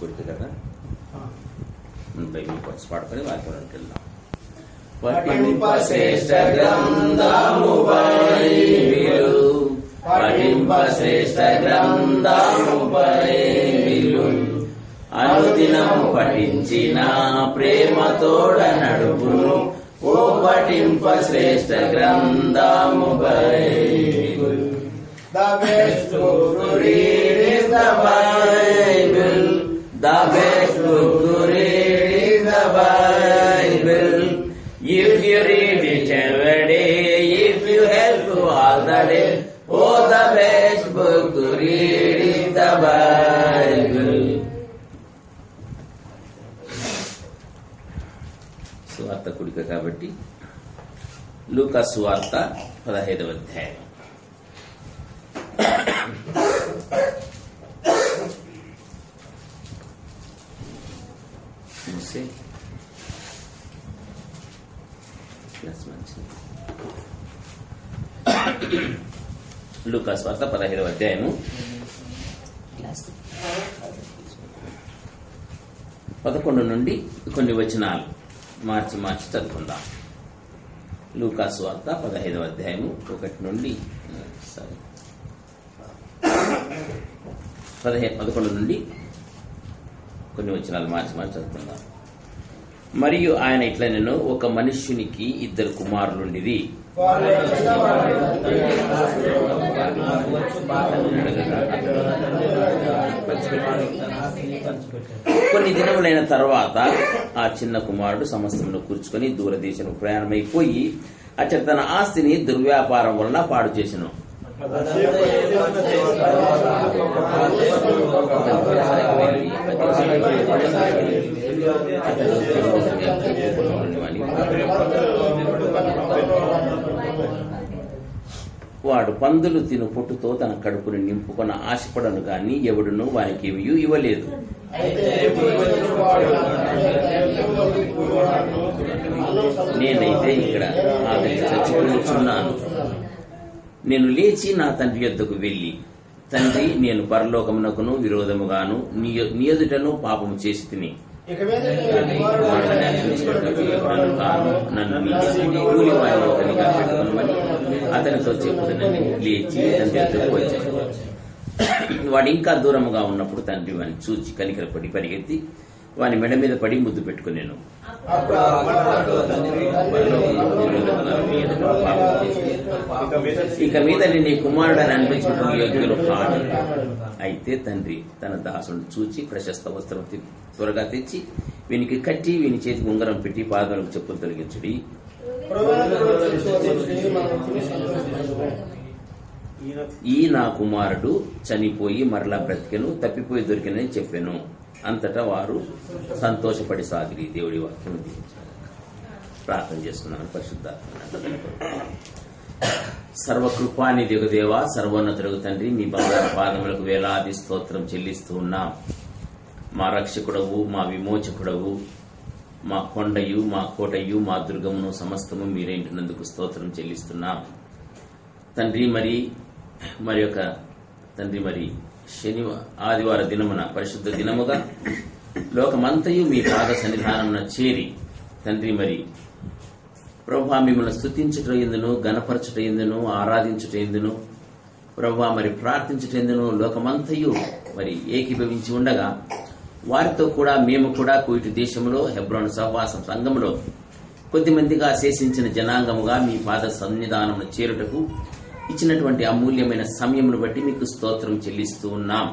కూడిక కదా. బైబిల్ కొట్స్ పాడుకొని వాక్యంలోకి వెళ్దాం. పఠింప శ్రేష్ఠ గ్రంథము బైబిలు, పఠింప శ్రేష్ఠ గ్రంథము బైబిలు, అనుదినము పఠించిన ప్రేమతోడ నడుపును. ఓ పఠింప శ్రేష్ఠ గ్రంథము Bible. The best book to read is the Bible. The best book to read is the Bible. If you read it every day, if you help all the day, oh, the best book to read is the Bible. సువార్త కుడిక కాబట్టి లూకా సువార్త 15వ అధ్యాయం. లూకా సువార్త 15వ అధ్యాయము 11 నుండి కొన్ని వచనాలు మార్చి చదువుకుందాం. లూకా సువార్త 15వ అధ్యాయము 1 నుండి 11 నుండి కొన్ని వచనాలు మార్చి చదువుకుందాం. మరియు ఆయన ఇట్లా నేను, ఒక మనుష్యునికి 2 కుమారులుండిరి. కొన్ని దినములైన తర్వాత ఆ చిన్న కుమారుడు సమస్తమును కూర్చుకొని దూరదేశం ప్రయాణమైపోయి అచ్చట తన ఆస్తిని దుర్వ్యాపారం వలన పాడు చేసెను. వాడు పందులు తిను పొట్టుతో తన కడుపుని నింపుకొన ఆశపడను గాని ఎవడును వానికి ఏమీ ఇవ్వలేదు. నేనైతే ఇక్కడ ఆదరించి చచ్చిపోతున్నాను. నేను లేచి నా తండ్రి యొద్దకు వెళ్లి, తండ్రి, నేను పరలోకమునకును విరోధముగాను నీ ఎదుటను పాపము చేసి తిని నన్ను కూలివాడిగా పెట్టుకున్నామని అతనితో చెప్పుదని లేచి తండ్రి యొద్దకు వచ్చాను. వాడు ఇంకా దూరముగా ఉన్నప్పుడు తండ్రి వాడిని చూచి కనికరపడి పరిగెత్తి వాని మెడ మీద పడి ముద్దు పెట్టుకున్నాను. ఇక మీద నీ కుమారుడని అనిపించిన యోగ్యులు కాదు. అయితే తండ్రి తన దాసును చూచి ప్రశస్త వస్త్రం త్వరగా తెచ్చి వీనికి కట్టి వీని చేతికి ఉంగరం పెట్టి పాదాలకు చెప్పులు తొలగించుడి. ఈ నా కుమారుడు చనిపోయి మరలా బ్రతికెను, తప్పిపోయి దొరికినని చెప్పాను. అంతటా వారు సంతోషపడి సాగిరి. దేవుడి వాక్యం దీవించారు. ప్రార్థన చేసుకున్నాను. పరిశుద్ధాత్మ సర్వకృపానిధి దేవ, సర్వోన్నతుడు తండ్రి, మీ బంగారు పాదములకు వేలాది స్తోత్రం చెల్లిస్తూ ఉన్నాం. మా రక్షకుడవు, మా విమోచకుడవు, మా కొండయు, మా కోటయు, మా దుర్గమును సమస్తము మీరేంటినందుకు స్తోత్రం చెల్లిస్తున్నాం తండ్రి. మరి ఆదివార దినమున పరిశుద్ధ దినముగా లోకమంతయు మీ పాద సన్నిధానమున చేరి తండ్రి, మరి ప్రభువా మిమ్మల్ని స్తుతించుటయందును, గణపరచుటయందును, ఆరాధించుటయందును, ప్రభువా మరి ప్రార్థించుటయందును లోకమంతయు మరి ఏకీభవించి ఉండగా వారితో కూడా మేము కూడా కువైట్ దేశంలో హెబ్రోను సహవాస సంఘములో కొద్దిమందిగా శేషించిన జనాంగముగా మీ పాద సన్నిధానమును చేరుటకు ఇచ్చినటువంటి అమూల్యమైన సమయమును బట్టి మీకు స్తోత్రం చెల్లిస్తూ ఉన్నాం.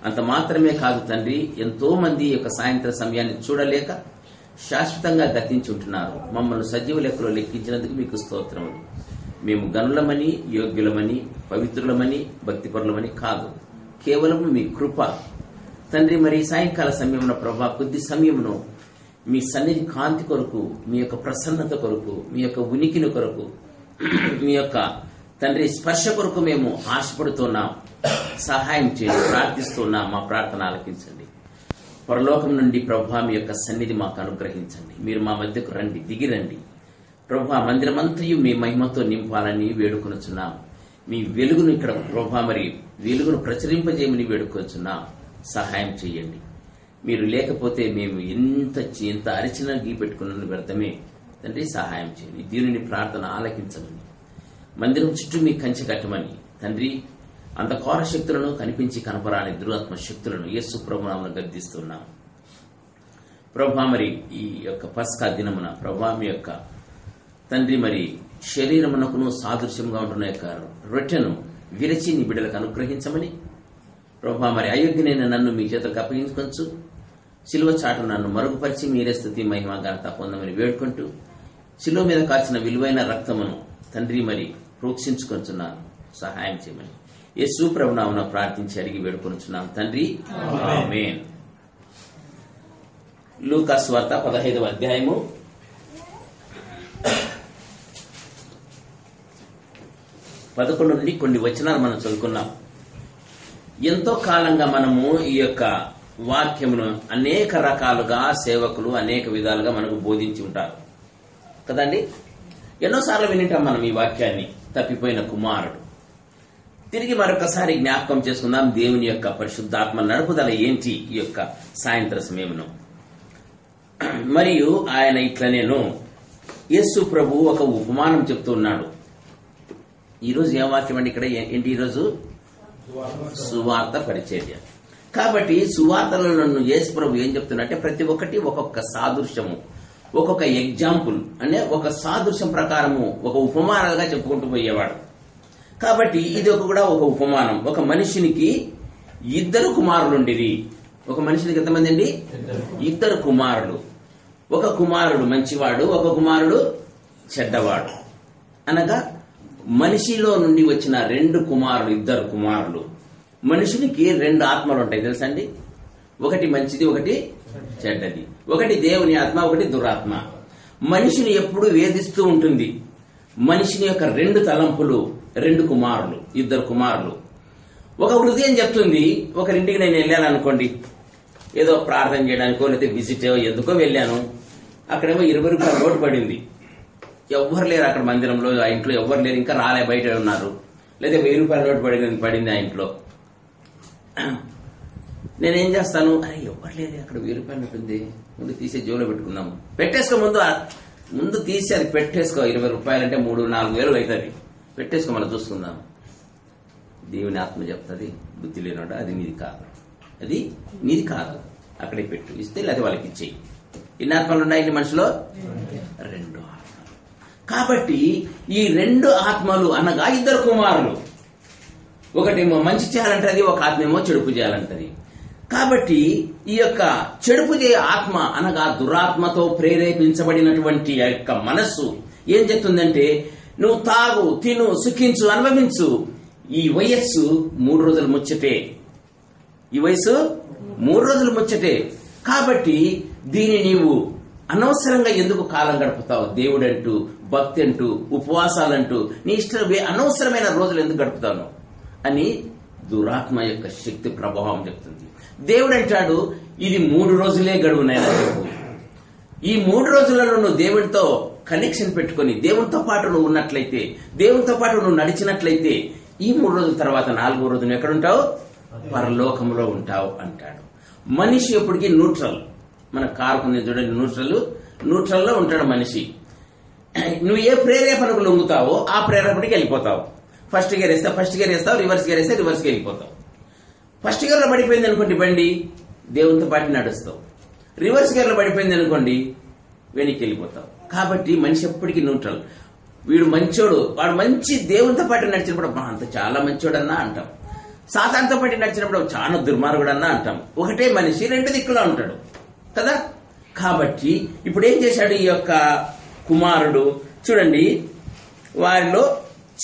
అంత మాత్రమే కాదు తండ్రి, ఎంతో మంది యొక్క సాయంత్ర సమయాన్ని చూడలేక శాశ్వతంగా గతించుంటున్నారు. మమ్మల్ని సజీవ లెక్కలో లెక్కించినందుకు మీకు స్తోత్రములు. మేము గనులమని, యోగ్యులమని, పవిత్రులమని, భక్తిపరులమని కాదు, కేవలం మీ కృప తండ్రి. మరి సాయంకాల సమయమున ప్రభా కొద్ది సమయమును మీ సన్నిధి కాంతి కొరకు, మీ యొక్క ప్రసన్నత కొరకు, మీ యొక్క ఉనికిని కొరకు, మీ యొక్క తండ్రి స్పర్శ కొరకు మేము ఆశపడుతున్నాం. సహాయం చేయండి, ప్రార్థిస్తున్నాం. మా ప్రార్థన ఆలకించండి. పరలోకం నుండి ప్రభా మీ యొక్క సన్నిధి మాకు అనుగ్రహించండి. మీరు మా మధ్యకు రండి, దిగిరండి ప్రభా. మందిరమంతయు మీ మహిమతో నింపాలని వేడుకొనుచున్నాం. మీ వెలుగును ఇక్కడ ప్రభా మరి వెలుగును ప్రచురింపజేయమని వేడుకొనుచున్నాం. సహాయం చేయండి మీరు లేకపోతే మేము ఎంత అరిచిన గీ పెట్టుకున్న వ్యర్థమే. తండ్రి సహాయం చేయండి. దీనిని ప్రార్థన ఆలకించమని, మందిరం చుట్టూ మీ కంచె కట్టమని తండ్రి, అంధకార శక్తులను, కనిపించి కనపరాని దురాత్మ శక్తులను యేసు ప్రభునామమున గద్దిస్తున్నాం. ప్రభా, మరి ఈ యొక్క పస్కా దినమున ప్రభా మీ యొక్క తండ్రి మరి శరీరమునకును సాదృశ్యంగా ఉంటున్న యొక్క రొట్టెను విరచి నీ బిడ్డలకు అనుగ్రహించమని ప్రభా, మరి అయోగ్యనైన నన్ను మీ చేతులకు అప్పగించుకొంచు, శిలువ చాటు నన్ను మరుగుపరిచి మీరే స్తుతి మహిమ ఘనత పొందమని వేడుకుంటూ, శిలువ మీద కాచిన విలువైన రక్తమును తండ్రి మరి ప్రోక్షించుకొంచున్నాను, సహాయం చేయమని యేసు ప్రభునామమున ప్రార్థించి అడిగి వేడుకొనుచున్నాం తండ్రి, ఆమేన్. లూకా సువార్త 15వ అధ్యాయము 11 నుండి కొన్ని వచనాలు మనం చదువుకున్నాం. ఎంతో కాలంగా మనము ఈ యొక్క వాక్యమును అనేక రకాలుగా సేవకులు అనేక విధాలుగా మనకు బోధించి ఉంటారు కదండి. ఎన్నోసార్లు వినింటాం మనం ఈ వాక్యాన్ని, తప్పిపోయిన కుమారుడు. తిరిగి మరొకసారి జ్ఞాపకం చేసుకుందాం దేవుని యొక్క పరిశుద్ధాత్మ నడుపుదల ఏంటి ఈ యొక్క సాయంత్ర సమయమును. మరియు ఆయన ఇట్లా నేను యేసు ప్రభు ఒక ఉపమానం చెప్తూ ఉన్నాడు. ఈరోజు ఏం వాక్యం అండి ఇక్కడ ఏంటి? ఈరోజు సువార్త పరిచర్య. కాబట్టి సువార్తలో నన్ను యేసు ప్రభు ఏం చెప్తున్నట్టే ప్రతి ఒక్కటి ఒక్కొక్క సాదృశ్యము, ఒక్కొక్క ఎగ్జాంపుల్ అనే ఒక సాదృశ్యం ప్రకారము ఒక ఉపమానాలుగా చెప్పుకుంటూ పోయేవాడు. కాబట్టి ఇది కూడా ఒక ఉపమానం. ఒక మనిషినికి 2 కుమారులుండిరి. ఒక మనిషినికి ఎంతమంది అండి? 2 కుమారులు. ఒక కుమారుడు మంచివాడు, ఒక కుమారుడు చెడ్డవాడు. అనగా మనిషిలో నుండి వచ్చిన 2 కుమారులు. మనుషునికి 2 ఆత్మలు ఉంటాయి తెలుసండి. ఒకటి మంచిది, ఒకటి చెడ్డది. ఒకటి దేవుని ఆత్మ, ఒకటి దురాత్మ. మనిషిని ఎప్పుడు వేధిస్తూ ఉంటుంది. మనిషిని యొక్క 2 తలంపులు, 2 కుమారులు, 2 కుమారులు. ఒక హృదయం చెప్తుంది, ఒకరింటికి నేను వెళ్ళాను అనుకోండి, ఏదో ప్రార్థన చేయడానికో లేకపోతే విజిట్ ఎందుకో వెళ్ళాను. అక్కడేమో 20 రూపాయల నోటు పడింది. ఎవ్వరు లేరు అక్కడ మందిరంలో, ఆ ఇంట్లో ఎవ్వరు లేరు, ఇంకా రాలే, బయట ఉన్నారు. లేదా 1000 రూపాయల నోటు పడింది ఆ ఇంట్లో. నేనేం చేస్తాను, అరే ఎవ్వరు లేదు అక్కడ 1000 రూపాయల నోటు ఉంది, ముందు తీసే జోలో పెట్టుకుందాము. పెట్టేసుకో, ముందు తీసి అది పెట్టేసుకో. 20 రూపాయలు అంటే 3-4 వేలు అవుతుంది. పెట్టేసుకో, మనం చూసుకుందాం. దేవుని ఆత్మ చెప్తుంది, బుద్ధి లేనోడా అది నీది కాదు, అక్కడే పెట్టు, ఇస్తే లేదా వాళ్ళకి ఇచ్చేయి. ఎన్ని ఆత్మలు ఉన్నాయి మనిషిలో? 2 ఆత్మలు. కాబట్టి ఈ 2 ఆత్మలు అనగా 2 కుమారులు. ఒకటేమో మంచి చేయాలంటది, ఒక ఆత్మేమో చెడుపు చేయాలంటది. కాబట్టి ఈ యొక్క చెడుపు చేయ ఆత్మ అనగా దురాత్మతో ప్రేరేపించబడినటువంటి యొక్క మనస్సు ఏం చెప్తుందంటే, నువ్వు తాగు, తిను, సుఖించు, అనుభవించు. ఈ వయస్సు 3 రోజుల ముచ్చటే. ఈ వయసు 3 రోజుల ముచ్చటే. కాబట్టి దీన్ని నీవు అనవసరంగా ఎందుకు కాలం గడుపుతావు? దేవుడంటూ, భక్తి అంటూ, ఉపవాసాలంటూ నీ ఇష్టం అనవసరమైన రోజులు ఎందుకు గడుపుతాను అని దురాత్మ యొక్క శక్తి ప్రభావం చెప్తుంది. దేవుడు అంటాడు, ఇది 3 రోజులే గడువు నైనా చెప్పు. ఈ 3 రోజులలో నువ్వు దేవుడితో కనెక్షన్ పెట్టుకుని దేవునితో పాటు నువ్వు ఉన్నట్లయితే, దేవునితో పాటు నువ్వు నడిచినట్లయితే, ఈ 3 రోజుల తర్వాత 4వ రోజు నువ్వు ఎక్కడుంటావు? పరలోకంలో ఉంటావు అంటాడు. మనిషి ఎప్పటికీ న్యూట్రల్. మన కారుకునే చూడండి, న్యూట్రల్లో ఉంటాడు మనిషి. నువ్వు ఏ ప్రేరేపణకు లొంగుతావో ఆ ప్రేరేపణకి వెళ్ళిపోతావు. ఫస్ట్ గేర్ వేస్తావు, రివర్స్ గేర్ వేస్తే రివర్స్కి వెళ్ళిపోతావు. ఫస్ట్ గేర్లో పడిపోయింది అనుకోండి బండి, దేవునితో పాటు నడుస్తావు. రివర్స్ గేర్లో పడిపోయింది అనుకోండి, వెనక్కి వెళ్ళిపోతావు. కాబట్టి మనిషి ఎప్పటికీ న్యూట్రల్. వీడు మంచోడు, వాడు మంచి దేవునితో పాటు నడిచినప్పుడు అంత చాలా మంచోడన్నా అంటాం. సాతానుతో పాటు నడిచినప్పుడు చాలా దుర్మార్గుడన్నా అంటాం. ఒకటే మనిషి 2 దిక్కులా ఉంటాడు కదా. కాబట్టి ఇప్పుడు ఏం చేశాడు ఈ యొక్క కుమారుడు? చూడండి, వారిలో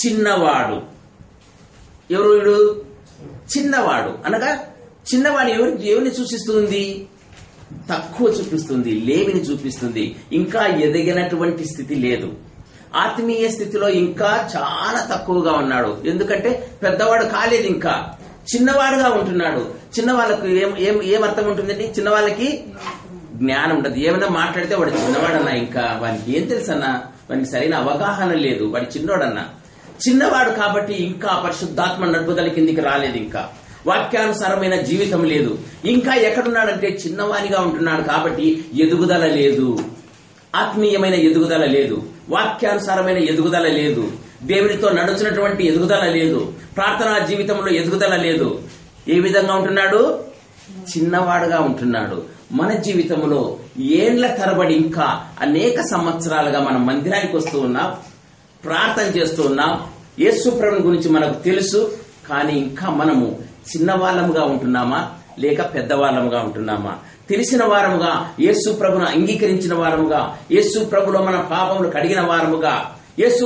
చిన్నవాడు ఎవరు? వీడు చిన్నవాడు అనగా చిన్నవాడు ఎవరిని సూచిస్తుంది? తక్కువ చూపిస్తుంది, లేమిని చూపిస్తుంది. ఇంకా ఎదిగినటువంటి స్థితి లేదు. ఆత్మీయ స్థితిలో ఇంకా చాలా తక్కువగా ఉన్నాడు. ఎందుకంటే పెద్దవాడు కాలేదు, ఇంకా చిన్నవాడుగా ఉంటున్నాడు. చిన్నవాళ్ళకు ఏమర్థం ఉంటుందండి? చిన్నవాళ్ళకి జ్ఞానం ఉండదు. ఏమైనా మాట్లాడితే వాడు చిన్నవాడన్నా, ఇంకా వానికి ఏం తెలుసన్నా, వానికి సరైన అవగాహన లేదు, వాడు చిన్నోడన్నా. చిన్నవాడు కాబట్టి ఇంకా పరిశుద్ధాత్మ నడుపుదల కిందికి రాలేదు. ఇంకా వాక్యానుసారమైన జీవితం లేదు. ఇంకా ఎక్కడున్నాడంటే చిన్నవానిగా ఉంటున్నాడు కాబట్టి ఎదుగుదల లేదు, ఆత్మీయమైన ఎదుగుదల లేదు, వాక్యానుసారమైన ఎదుగుదల లేదు, దేవునితో నడుచున్నటువంటి ఎదుగుదల లేదు, ప్రార్థనా జీవితంలో ఎదుగుదల లేదు. ఏ విధంగా ఉంటున్నాడు? చిన్నవాడుగా ఉంటున్నాడు. మన జీవితంలో ఏండ్ల తరబడి ఇంకా అనేక సంవత్సరాలుగా మనం మందిరానికి వస్తూ ఉన్నాం, ప్రార్థన చేస్తూ ఉన్నాం, యేసు ప్రభువుని గురించి మనకు తెలుసు. కానీ ఇంకా మనము చిన్నవాళ్ళముగా ఉంటున్నామా లేక పెద్దవాళ్ళముగా ఉంటున్నామా? తెలిసిన వారముగా, యేసు ప్రభును అంగీకరించిన వారముగా, యేసు ప్రభులో మన పాపములు కడిగిన వారముగా, యేసు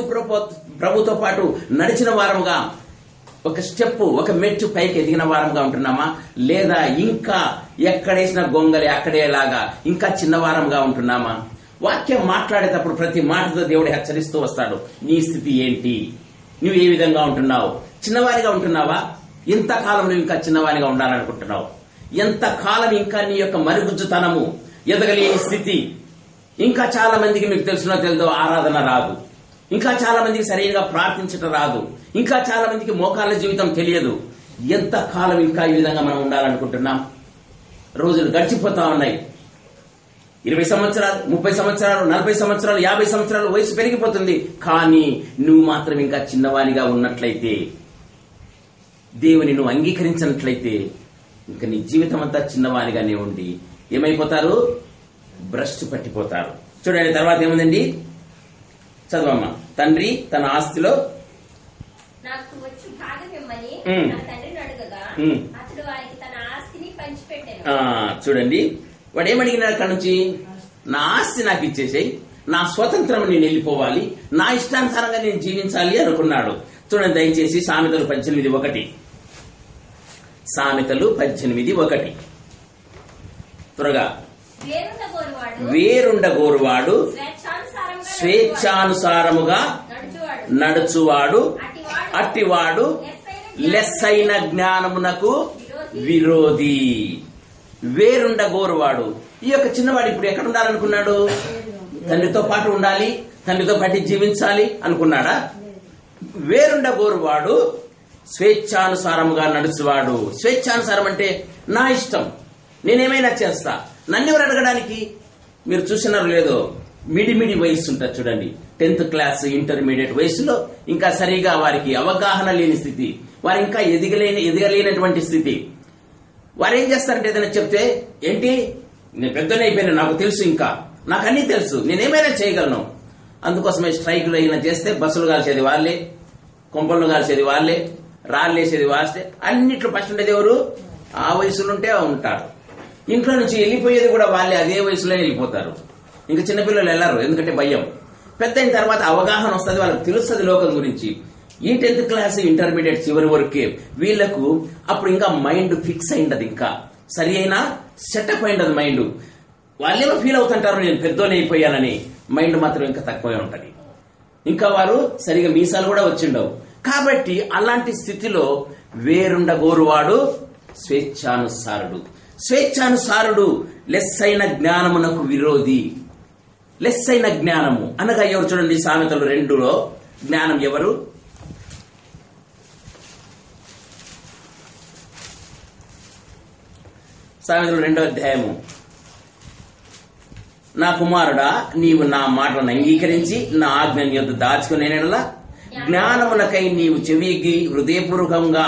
ప్రభుతో పాటు నడిచిన వారముగా, ఒక స్టెప్, ఒక మెట్టు పైకి ఎదిగిన వారంగా ఉంటున్నామా? లేదా ఇంకా ఎక్కడేసిన గొంగలి అక్కడేలాగా ఇంకా చిన్నవారంగా ఉంటున్నామా? వాక్యం మాట్లాడేటప్పుడు ప్రతి మాటతో దేవుడు హెచ్చరిస్తూ వస్తాడు. నీ స్థితి ఏంటి? నువ్వు ఏ విధంగా ఉంటున్నావు? చిన్నవారిగా ఉంటున్నావా? ఎంతకాలం నువ్వు ఇంకా చిన్నవారిగా ఉండాలనుకుంటున్నావు? ఎంతకాలం ఇంకా నీ యొక్క మరుగుజ్జుతనము, ఎదగలేని స్థితి? ఇంకా చాలా మందికి మీకు తెలిసినో తెలుదో ఆరాధన రాదు, ఇంకా చాలా మందికి సరిగ్గా ప్రార్థించటం రాదు, ఇంకా చాలా మందికి మోకాళ్ళ జీవితం తెలియదు. ఎంతకాలం ఇంకా ఈ విధంగా మనం ఉండాలనుకుంటున్నాం? రోజులు గడిచిపోతా ఉన్నాయి. 20 సంవత్సరాలు, 30 సంవత్సరాలు, 40 సంవత్సరాలు, 50 సంవత్సరాలు వయసు పెరిగిపోతుంది. కానీ నువ్వు మాత్రం ఇంకా చిన్నవానిగా ఉన్నట్లయితే, దేవుని నువ్వు అంగీకరించినట్లయితే, ఇంకా నీ జీవితం అంతా చిన్నవానిగానే ఉండి ఏమైపోతారు? భ్రష్టు పట్టిపోతారు. చూడండి తర్వాత ఏముందండి, చదవమ్మా. తండ్రి తన ఆస్తిలో నాకు వచ్చి భాగం ఇమ్మని నా తండ్రిని అడగగా అతడు వారికి తన ఆస్తిని పంచిపెట్టాను. చూడండి, వాడు ఏమడిగినాడు అక్కడ నుంచి? నా ఆస్తి నాకు ఇచ్చేసేయి, నా స్వతంత్రం నేను వెళ్ళిపోవాలి, నా ఇష్టానుసారంగా నేను జీవించాలి అనుకున్నాడు. చూడండి దయచేసి సామెతలు 18:1, సామెతలు 18:1 త్వరగా. వేరుండగోరువాడు స్వేచ్ఛానుసారముగా నడుచువాడు అట్టివాడు లెస్సైన జ్ఞానమునకు విరోధి. వేరుండగోరువాడు, ఈ యొక్క చిన్నవాడు ఇప్పుడు ఎక్కడ ఉండాలనుకున్నాడు? తండ్రితో పాటు ఉండాలి, తండ్రితో పాటు జీవించాలి అనుకున్నాడా? వేరుండగోరువాడు స్వేచ్ఛానుసారముగా నడుచువాడు. స్వేచ్ఛానుసారం అంటే నా ఇష్టం, నేనేమైనా చేస్తా, నన్నెవరు అడగడానికి? మీరు చూసినారు లేదో, మిడిమిడి వయసు ఉంటుంది చూడండి, 10th క్లాస్ ఇంటర్మీడియట్ వయసులో ఇంకా సరిగా వారికి అవగాహన లేని స్థితి, వారు ఇంకా ఎదగలేనటువంటి స్థితి. వారు ఏం చేస్తారంటే ఏదైనా చెప్తే, ఏంటి నేను పెద్దనే అయిపోయినా, నాకు తెలుసు, ఇంకా నాకు అన్నీ తెలుసు, నేనేమైనా చేయగలను. అందుకోసమే స్ట్రైకులు అయినా చేస్తే బస్సులు కాల్చేది వాళ్ళే, కొంపలను కాల్చేది వాళ్ళే, రాళ్ళేసేది వాస్తే, అన్నిట్లో ఫస్ట్ ఉండేది ఎవరు? ఆ వయసులో ఉంటే ఉంటారు. ఇంట్లో నుంచి వెళ్ళిపోయేది కూడా వాళ్ళే, అదే వయసులో వెళ్ళిపోతారు. ఇంకా చిన్నపిల్లలు వెళ్ళారు, ఎందుకంటే భయం. పెద్ద అయిన తర్వాత అవగాహన వస్తుంది, వాళ్ళకి తెలుస్తుంది లోకం గురించి. ఈ 10th క్లాస్ ఇంటర్మీడియట్ చివరి వరకే వీళ్లకు అప్పుడు ఇంకా మైండ్ ఫిక్స్ అయిండదు, ఇంకా సరి అయినా సెటప్ అయిండదు మైండ్. వాళ్ళేమో ఫీల్ అవుతుంటారు నేను పెద్దోనే అయిపోయానని, మైండ్ మాత్రం ఇంకా తక్కువే ఉంటది. ఇంకా వారు సరిగా మీసాలు కూడా వచ్చిండవు. కాబట్టి అలాంటి స్థితిలో వేరుండగోరువాడు స్వేచ్ఛానుసారుడు. స్వేచ్ఛానుసారుడు లెస్సైన జ్ఞానమునకు విరోధి. లెస్సైన జ్ఞానము అనగా ఎవరు? చూడండి సామెతలు 2లో జ్ఞానం ఎవరు? సామెతలు 2వ అధ్యాయము. నా కుమారుడా, నీవు నా మాటలను అంగీకరించి నా ఆజ్ఞని యొద్ద దాచుకునే ఎడల, జ్ఞానమునకై నీవు చెవికి హృదయపూర్వకంగా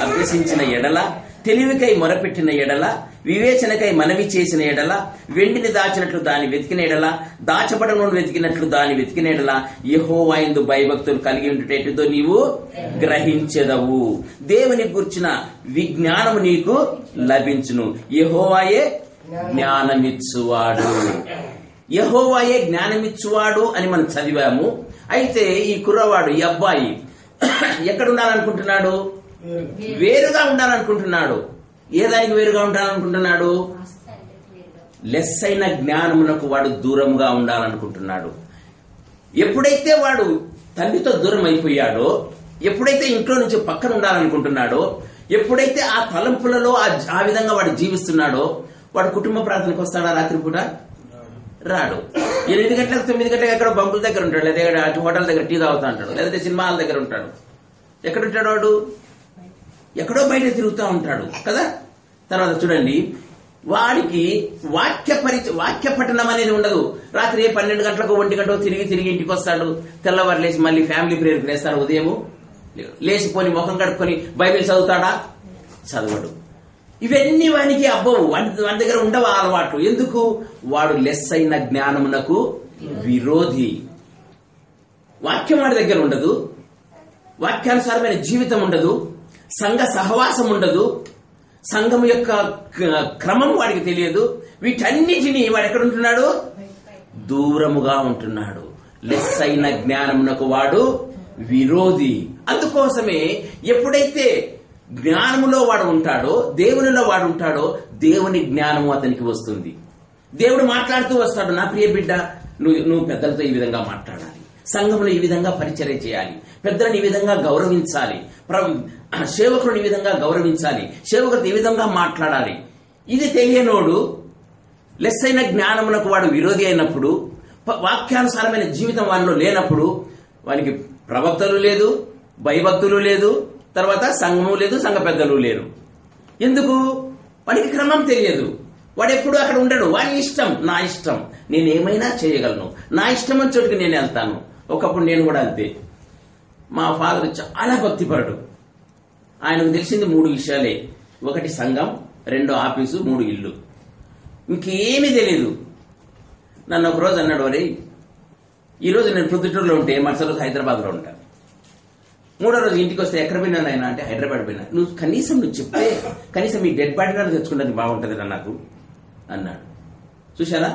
అభ్యసించిన ఎడల, తెలివికై మొరపెట్టిన ఎడల, వివేచనకై మనవి చేసిన ఎడల, వెండిని దాచినట్లు దాన్ని వెతికిన ఎడల, దాచబడను వెతికినట్లు దాన్ని వెతికిన ఎడల, యెహోవా యందు భయభక్తులు కలిగి ఉండేటట్టుతో నీవు గ్రహించెదవు. దేవుని గుర్చిన విజ్ఞానము నీకు లభించును. యెహోవాయే జ్ఞానమిచ్చువాడు. యెహోవాయే జ్ఞానమిచ్చువాడు అని మనం చదివాము. అయితే ఈ కుర్రవాడు, ఈ అబ్బాయి ఎక్కడ ఉండాలనుకుంటున్నాడు? వేరుగా ఉండాలనుకుంటున్నాడు. ఏ దానికి వేరుగా ఉండాలనుకుంటున్నాడు? లెస్సైన జ్ఞానమునకు వాడు దూరంగా ఉండాలనుకుంటున్నాడు. ఎప్పుడైతే వాడు తండ్రితో దూరం అయిపోయాడో, ఎప్పుడైతే ఇంట్లో నుంచి పక్కన ఉండాలనుకుంటున్నాడో, ఎప్పుడైతే ఆ తలంపులలో ఆ విధంగా వాడు జీవిస్తున్నాడో, వాడు కుటుంబ ప్రార్థనకు వస్తాడా? రాత్రిపూట రాడు. 8 గంటలకు 9 గంటలకు ఎక్కడ బంకుల దగ్గర ఉంటాడు, లేదా హోటల్ దగ్గర టీ తాగుతా ఉంటాడు, లేదంటే సినిమా హాల్ దగ్గర ఉంటాడు. ఎక్కడ ఉంటాడు వాడు? ఎక్కడో బయట తిరుగుతూ ఉంటాడు కదా. తర్వాత చూడండి, వాడికి వాక్య పఠనం అనేది ఉండదు. రాత్రి 12 గంటలకు 1 గంటకు తిరిగి ఇంటికి వస్తాడు. తెల్లవారు లేచి మళ్ళీ ఫ్యామిలీ ప్రేయర్కి లేస్తాడు. ఉదయము లేచిపోని ముఖం కడుక్కొని బైబిల్ చదువుతాడా? చదవడు. ఇవన్నీ వానికి అబ్బవు, వాని దగ్గర ఉండవు అలవాటు. ఎందుకు? వాడు లెస్ అయిన జ్ఞానమునకు విరోధి. వాక్యం వాడి దగ్గర ఉండదు, వాక్యానుసారమైన జీవితం ఉండదు, సంఘ సహవాసం ఉండదు, సంఘం యొక్క క్రమం వాడికి తెలియదు. వీటన్నిటినీ వాడు ఎక్కడ ఉంటున్నాడు? దూరముగా ఉంటున్నాడు. లెస్ అయిన జ్ఞానమునకు వాడు విరోధి. అందుకోసమే ఎప్పుడైతే జ్ఞానములో వాడు ఉంటాడో, దేవునిలో వాడు ఉంటాడో, దేవుని జ్ఞానము అతనికి వస్తుంది. దేవుడు మాట్లాడుతూ వస్తాడు, నా ప్రియ బిడ్డ, నువ్వు పెద్దలతో ఈ విధంగా మాట్లాడాలి, సంఘంలో ఈ విధంగా పరిచర్య చేయాలి, పెద్దలను ఈ విధంగా గౌరవించాలి, సేవకులను ఈ విధంగా గౌరవించాలి, సేవకులతో ఈ విధంగా మాట్లాడాలి. ఇది తెలియనోడు లెస్ అయిన జ్ఞానమునకు వాడు విరోధి అయినప్పుడు, వాక్యానుసారమైన జీవితం వారిలో లేనప్పుడు, వానికి ప్రవక్తలు లేదు, భయభక్తులు లేదు, తర్వాత సంఘము లేదు, సంఘ పెద్దలు లేరు. ఎందుకు? వాడికి క్రమం తెలియదు. వాడు ఎప్పుడు అక్కడ ఉండడు. వాడి ఇష్టం, నా ఇష్టం, నేనేమైనా చేయగలను, నా ఇష్టం అని చోటుకి నేను వెళ్తాను. ఒకప్పుడు నేను కూడా అంతే. మా ఫాదర్ చాలా భక్తిపరుడు. ఆయనకు తెలిసింది 3 విషయాలే. 1 సంఘం, 2 ఆఫీసు, 3 ఇల్లు. ఇంకేమీ తెలియదు. నన్ను ఒక రోజు అన్నాడు, ఒరే ఈరోజు నేను ప్రొద్దుటూరులో ఉంటే మరుసటి రోజు హైదరాబాద్లో ఉంటాను, 3వ రోజు ఇంటికి వస్తే ఎక్కడ పోయినాను ఆయన అంటే హైదరాబాద్ పోయినా. నువ్వు చెప్తే కనీసం మీ డెడ్ బాడీ నాడు తెచ్చుకుంటే బాగుంటుంది నాకు అన్నాడు. చూశారా?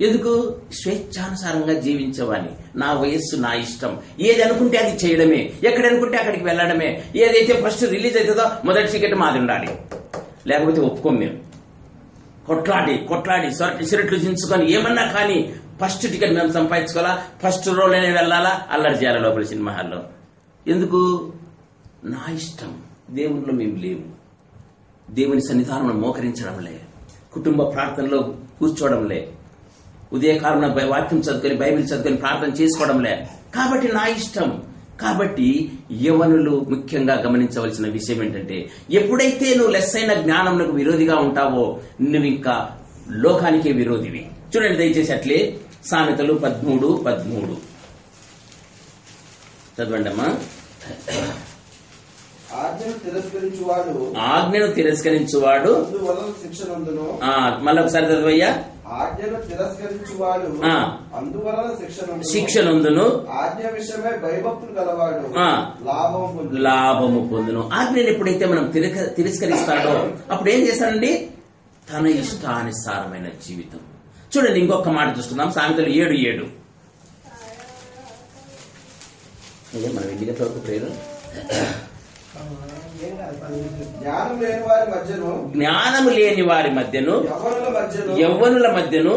ఎందుకు? స్వేచ్ఛానుసారంగా జీవించేవాడిని. నా వయస్సు, నా ఇష్టం, ఏది అనుకుంటే అది చేయడమే, ఎక్కడ అనుకుంటే అక్కడికి వెళ్ళడమే. ఏదైతే ఫస్ట్ రిలీజ్ అవుతుందో మొదటి టికెట్ మాది ఉండాలి, లేకపోతే ఒప్పుకోం మేము. కొట్లాడి సిరట్లు చించుకొని ఏమన్నా కానీ ఫస్ట్ టికెట్ మేము సంపాదించుకోవాలా, ఫస్ట్ రోలోనే వెళ్ళాలా, అల్లరి చేయాలి లోపల సినిమా హాల్లో. ఎందుకు? నా ఇష్టం. దేవునిలో మేము లేవు. దేవుని సన్నిధానంలో మోకరించడంలే, కుటుంబ ప్రార్థనలో కూర్చోవడంలే, ఉదయకాలంలో వాక్యం చదువుకొని బైబిల్ చదువుకొని ప్రార్థన చేసుకోవడంలే. కాబట్టి నా ఇష్టం. కాబట్టి యవనులు ముఖ్యంగా గమనించవలసిన విషయం ఏంటంటే, ఎప్పుడైతే నువ్వు లెస్ అయిన జ్ఞానమునకు విరోధిగా ఉంటావో నువ్వు ఇంకా లోకానికే విరోధివి. చూడండి దయచేసి అట్లే సామెతలు 13:13 చదవండి అమ్మా. ఆజ్ఞను తిరస్కరించువాడు మళ్ళొకసారి చదవయ్యా. ఆజ్ఞను తిరస్కరించువాడు అందువలన శిక్ష నొందును, ఆజ్ఞ విషయమై భయభక్తులు గలవాడు లాభము పొందును. ఆజ్ఞను ఎప్పుడైతే మనం తిరస్కరిస్తాడో అప్పుడు ఏం చేస్తాడండి? తన ఇష్టానుసారమైన జీవితం. చూడండి ఇంకొక మాట చూస్తున్నాం, సామెతలు 7:7. మనం ఎన్ని గంటల వరకు ప్రేరు? జ్ఞానము లేని వారి మధ్యను యవ్వనుల మధ్యను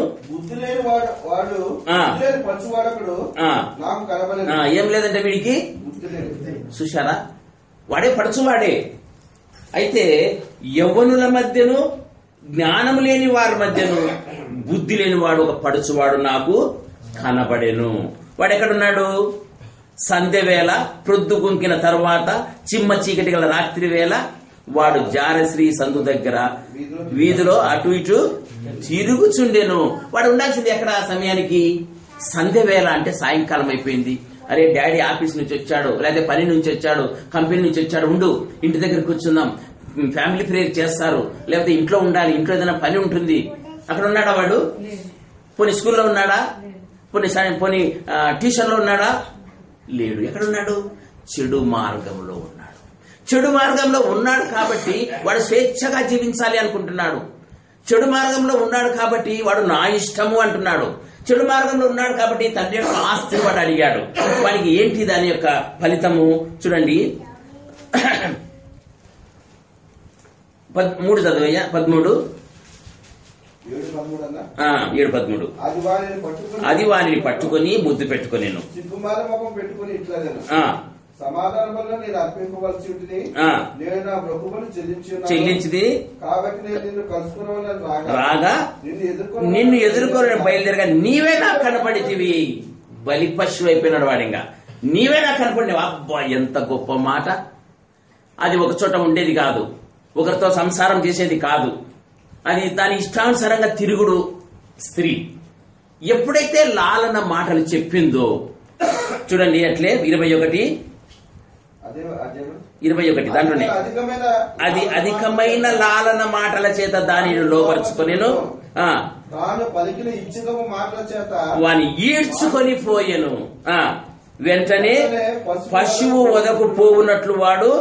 ఏం లేదంటే వీడికి చూశారా, వాడే పడుచువాడే. అయితే యవ్వనుల మధ్యను జ్ఞానము లేని వారి మధ్యను బుద్ధి లేని వాడు ఒక పడుచువాడు నాకు కనబడెను. వాడు ఎక్కడున్నాడు? సంధ్య వేళ, ప్రొద్దు గుంకిన తర్వాత, చిమ్మ చీకటి గల రాత్రి వేళ వాడు జారశ్రీ సందు దగ్గర వీధిలో అటు ఇటు తిరుగుచుండెను. వాడు ఉండాల్సింది ఎక్కడ? ఆ సమయానికి సంధ్య వేళ అంటే సాయంకాలం అయిపోయింది. అరే డాడీ ఆఫీస్ నుంచి వచ్చాడు, లేదా పని నుంచి వచ్చాడు, కంపెనీ నుంచి వచ్చాడు, ఉండు ఇంటి దగ్గర కూర్చుందాం, ఫ్యామిలీ ప్రేయర్ చేస్తారు, లేకపోతే ఇంట్లో ఉండాలి, ఇంట్లో ఏదైనా పని ఉంటుంది. అక్కడ ఉన్నాడా వాడు? పోనీ స్కూల్లో ఉన్నాడా? పోనీ ట్యూషన్ లో ఉన్నాడా? లేడు. ఎక్కడున్నాడు? చెడు మార్గంలో ఉన్నాడు. చెడు మార్గంలో ఉన్నాడు కాబట్టి వాడు స్వేచ్ఛగా జీవించాలి అనుకుంటున్నాడు. చెడు మార్గంలో ఉన్నాడు కాబట్టి వాడు నా ఇష్టము అంటున్నాడు. చెడు మార్గంలో ఉన్నాడు కాబట్టి తండ్రి యొక్క ఆస్తిని వాడు అడిగాడు. వానికి ఏంటి దాని యొక్క ఫలితము? చూడండి 3 చదవయ్యా. 13 7:13. అది వారిని పట్టుకొని ముద్దు పెట్టుకొనేను, సమాధానం వల్ల నేను అర్పింపవలసి ఉంటుంది, నేను నా మొక్కుబడులు చెల్లించింది కాబట్టి నేను నిన్ను కలుసుకున్న రాగా నిన్ను ఎదుర్కొని బయలుదేరగా నీవే నాకు కనపడితివి. బలి పశువు అయిపోయినాడు వాడింగా. నీవే నాకు కనపడినవి. అబ్బా ఎంత గొప్ప మాట! అది ఒక చోట ఉండేది కాదు, ఒకరితో సంసారం చేసేది కాదు, అది దాని ఇష్టానుసారంగా తిరుగుడు స్త్రీ. ఎప్పుడైతే లాలన మాటలు చెప్పిందో చూడండి, అట్లే 21 దాంట్లోనే అది అధికమైన లాలన మాటల చేత దానిని లోపరుచుకొనెను, వాని ఈడ్చుకొని పోయెను. వెంటనే పశువు వదకు పోవునట్లు వాడు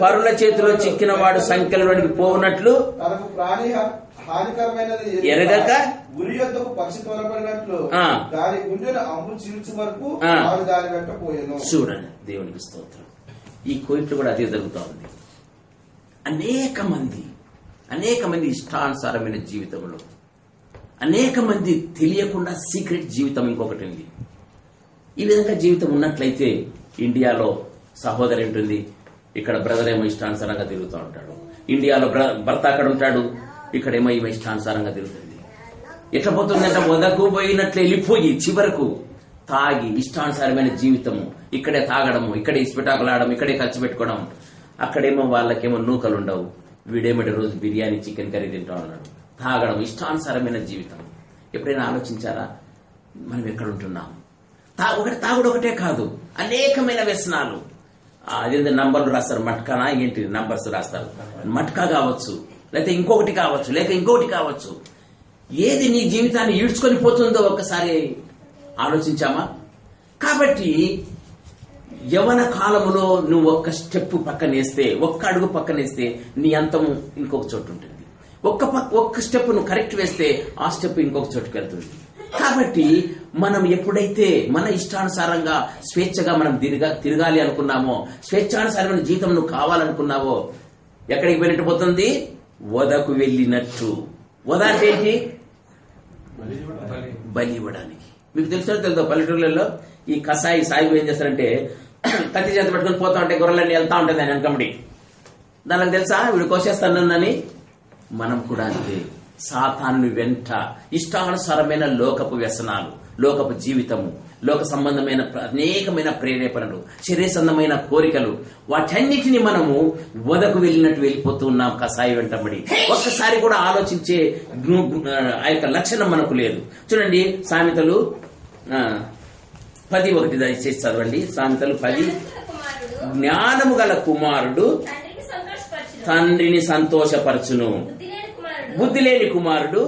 పరుల చేతిలో చిక్కిన వాడు సంఖ్యలోనికి పోవునట్లు ఎరగక గురి యొద్దకు పక్షి త్వరపడినట్లు దాని గుండెను అంబు చీల్చు వరకు దాని వెంట పోయెను. చూడండి, దేవునికి స్తోత్రం. ఈ కోయిట్లో కూడా అదే జరుగుతూ ఉంది. అనేక మంది ఇష్టానుసారమైన జీవితంలో, అనేక మంది తెలియకుండా సీక్రెట్ జీవితం ఇంకొకటి ఉంది. ఈ విధంగా జీవితం ఉన్నట్లయితే ఇండియాలో సహోదరి ఉంటుంది, ఇక్కడ బ్రదర్ ఏమో ఇష్టానుసారంగా తిరుగుతూ ఉంటాడు. ఇండియాలో భర్త అక్కడ ఉంటాడు, ఇక్కడేమో ఈమె ఇష్టానుసారంగా తిరుగుతుంది. ఎట్లా పోతుందంటే వదకు పోయినట్లు వెళ్ళిపోయి చివరకు తాగి ఇష్టానుసారమైన జీవితము, ఇక్కడే తాగడము, ఇక్కడే ఇసుపెటాకులాడడం, ఇక్కడే ఖర్చు పెట్టుకోవడం. అక్కడేమో వాళ్ళకేమో నూకలు ఉండవు, వీడేమిటి రోజు బిర్యానీ చికెన్ కర్రీ తింటా ఉన్నాడు. తాగడం, ఇష్టానుసారమైన జీవితం. ఎప్పుడైనా ఆలోచించారా మనం ఎక్కడ ఉంటున్నాం? తాగుడు ఒకటే కాదు, అనేకమైన వ్యసనాలు. అదేంటి నంబర్లు రాస్తారు, మట్కానా ఏంటి నంబర్స్ రాస్తారు. మట్కా కావచ్చు, లేకపోతే ఇంకొకటి కావచ్చు. ఏది నీ జీవితాన్ని ఈడ్చుకొని పోతుందో ఒక్కసారి ఆలోచించామా? కాబట్టి యవన కాలములో నువ్వు ఒక్క స్టెప్ పక్కనేస్తే, ఒక్క అడుగు పక్కనేస్తే నీ అంతము ఇంకొక చోటు ఉంటుంది. ఒక్క స్టెప్ నువ్వు కరెక్ట్ వేస్తే ఆ స్టెప్ ఇంకొక చోటుకి వెళ్తుంది. కాబట్టి మనం ఎప్పుడైతే మన ఇష్టానుసారంగా స్వేచ్ఛగా మనం తిరగాలి అనుకున్నామో, స్వేచ్ఛానుసారమైన జీవితం నువ్వు కావాలనుకున్నావో, ఎక్కడికి వెళ్ళినట్టు పోతుంది? వదకు వెళ్ళినట్టు. వద అంటే ఏంటి? బలి ఇవ్వడానికి. మీకు తెలుసో పల్లెటూర్లలో ఈ కసాయి సాయిబు ఏం చేస్తారంటే కత్తి చేత పట్టుకుని పోతా ఉంటే గొర్రెలన్నీ వెళ్తా ఉంటుంది ఆయన వెనకబడి. దానికి తెలుసా వీడు కోసేస్తానని. మనం కూడా అంతే, సాతాను వెంట ఇష్టానుసారమైన లోకపు వ్యసనాలు, లోకపు జీవితము, లోక సంబంధమైన అనేకమైన ప్రేరేపణలు, శరీర సంబంధమైన కోరికలు, వాటన్నిటిని మనము వదకు వెళ్ళినట్టు వెళ్ళిపోతూ ఉన్నాం కసాయి వెంటబడి. ఒక్కసారి కూడా ఆలోచించే ఆ యొక్క లక్షణం మనకు లేదు. చూడండి, సామెతలు 10:1 దయచేసి చదవండి. సామెతలు 10. జ్ఞానము గల కుమారుడు తండ్రిని సంతోషపరచును, బుద్ధి లేని కుమారుడు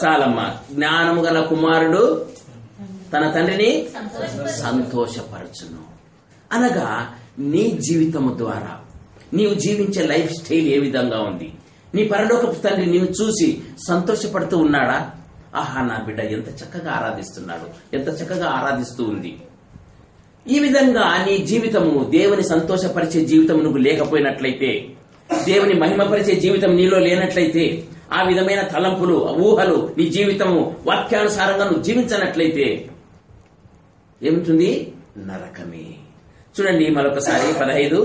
చాలమ్మా. జ్ఞానము గల కుమారుడు తన తండ్రిని సంతోషపరచును అనగా నీ జీవితము ద్వారా నీవు జీవించే లైఫ్ స్టైల్ ఏ విధంగా ఉంది? నీ పరలోకపు తండ్రి నిన్ను చూసి సంతోషపడుతూ ఉన్నాడా? ఆహా, నా బిడ్డ ఎంత చక్కగా ఆరాధిస్తున్నాడు, ఎంత చక్కగా ఆరాధిస్తూ ఉంది. ఈ విధంగా నీ జీవితము దేవుని సంతోషపరిచే జీవితం నువ్వు లేకపోయినట్లయితే, దేవుని మహిమపరిచే జీవితం నీలో లేనట్లయితే, ఆ విధమైన తలంపులు, ఊహలు నీ జీవితము వాక్యానుసారంగా నువ్వు జీవించనట్లయితే ఏమిటి? నరకమే. చూడండి మరొకసారి 15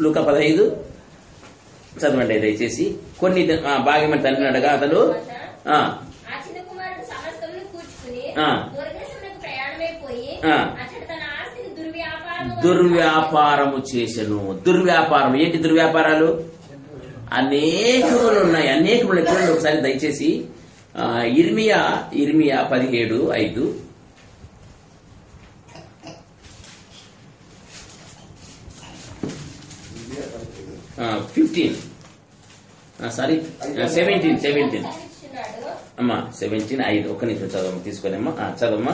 లూకా 15 చదవండి దయచేసి. కొన్ని భాగ్యమని తండ్రిని అడగా అతడు దుర్వ్యాపారము చేసెను. దుర్వ్యాపారం ఏంటి? దుర్వ్యాపారాలు అనేకములు ఉన్నాయి. చూడండి ఒకసారి దయచేసి. ఇర్మియా 17:5. 15 సారీ 17 అమ్మా 17:5. ఒక్క నిమిషం చదవమ్మా, తీసుకునేమ్మా, చదవమ్మా.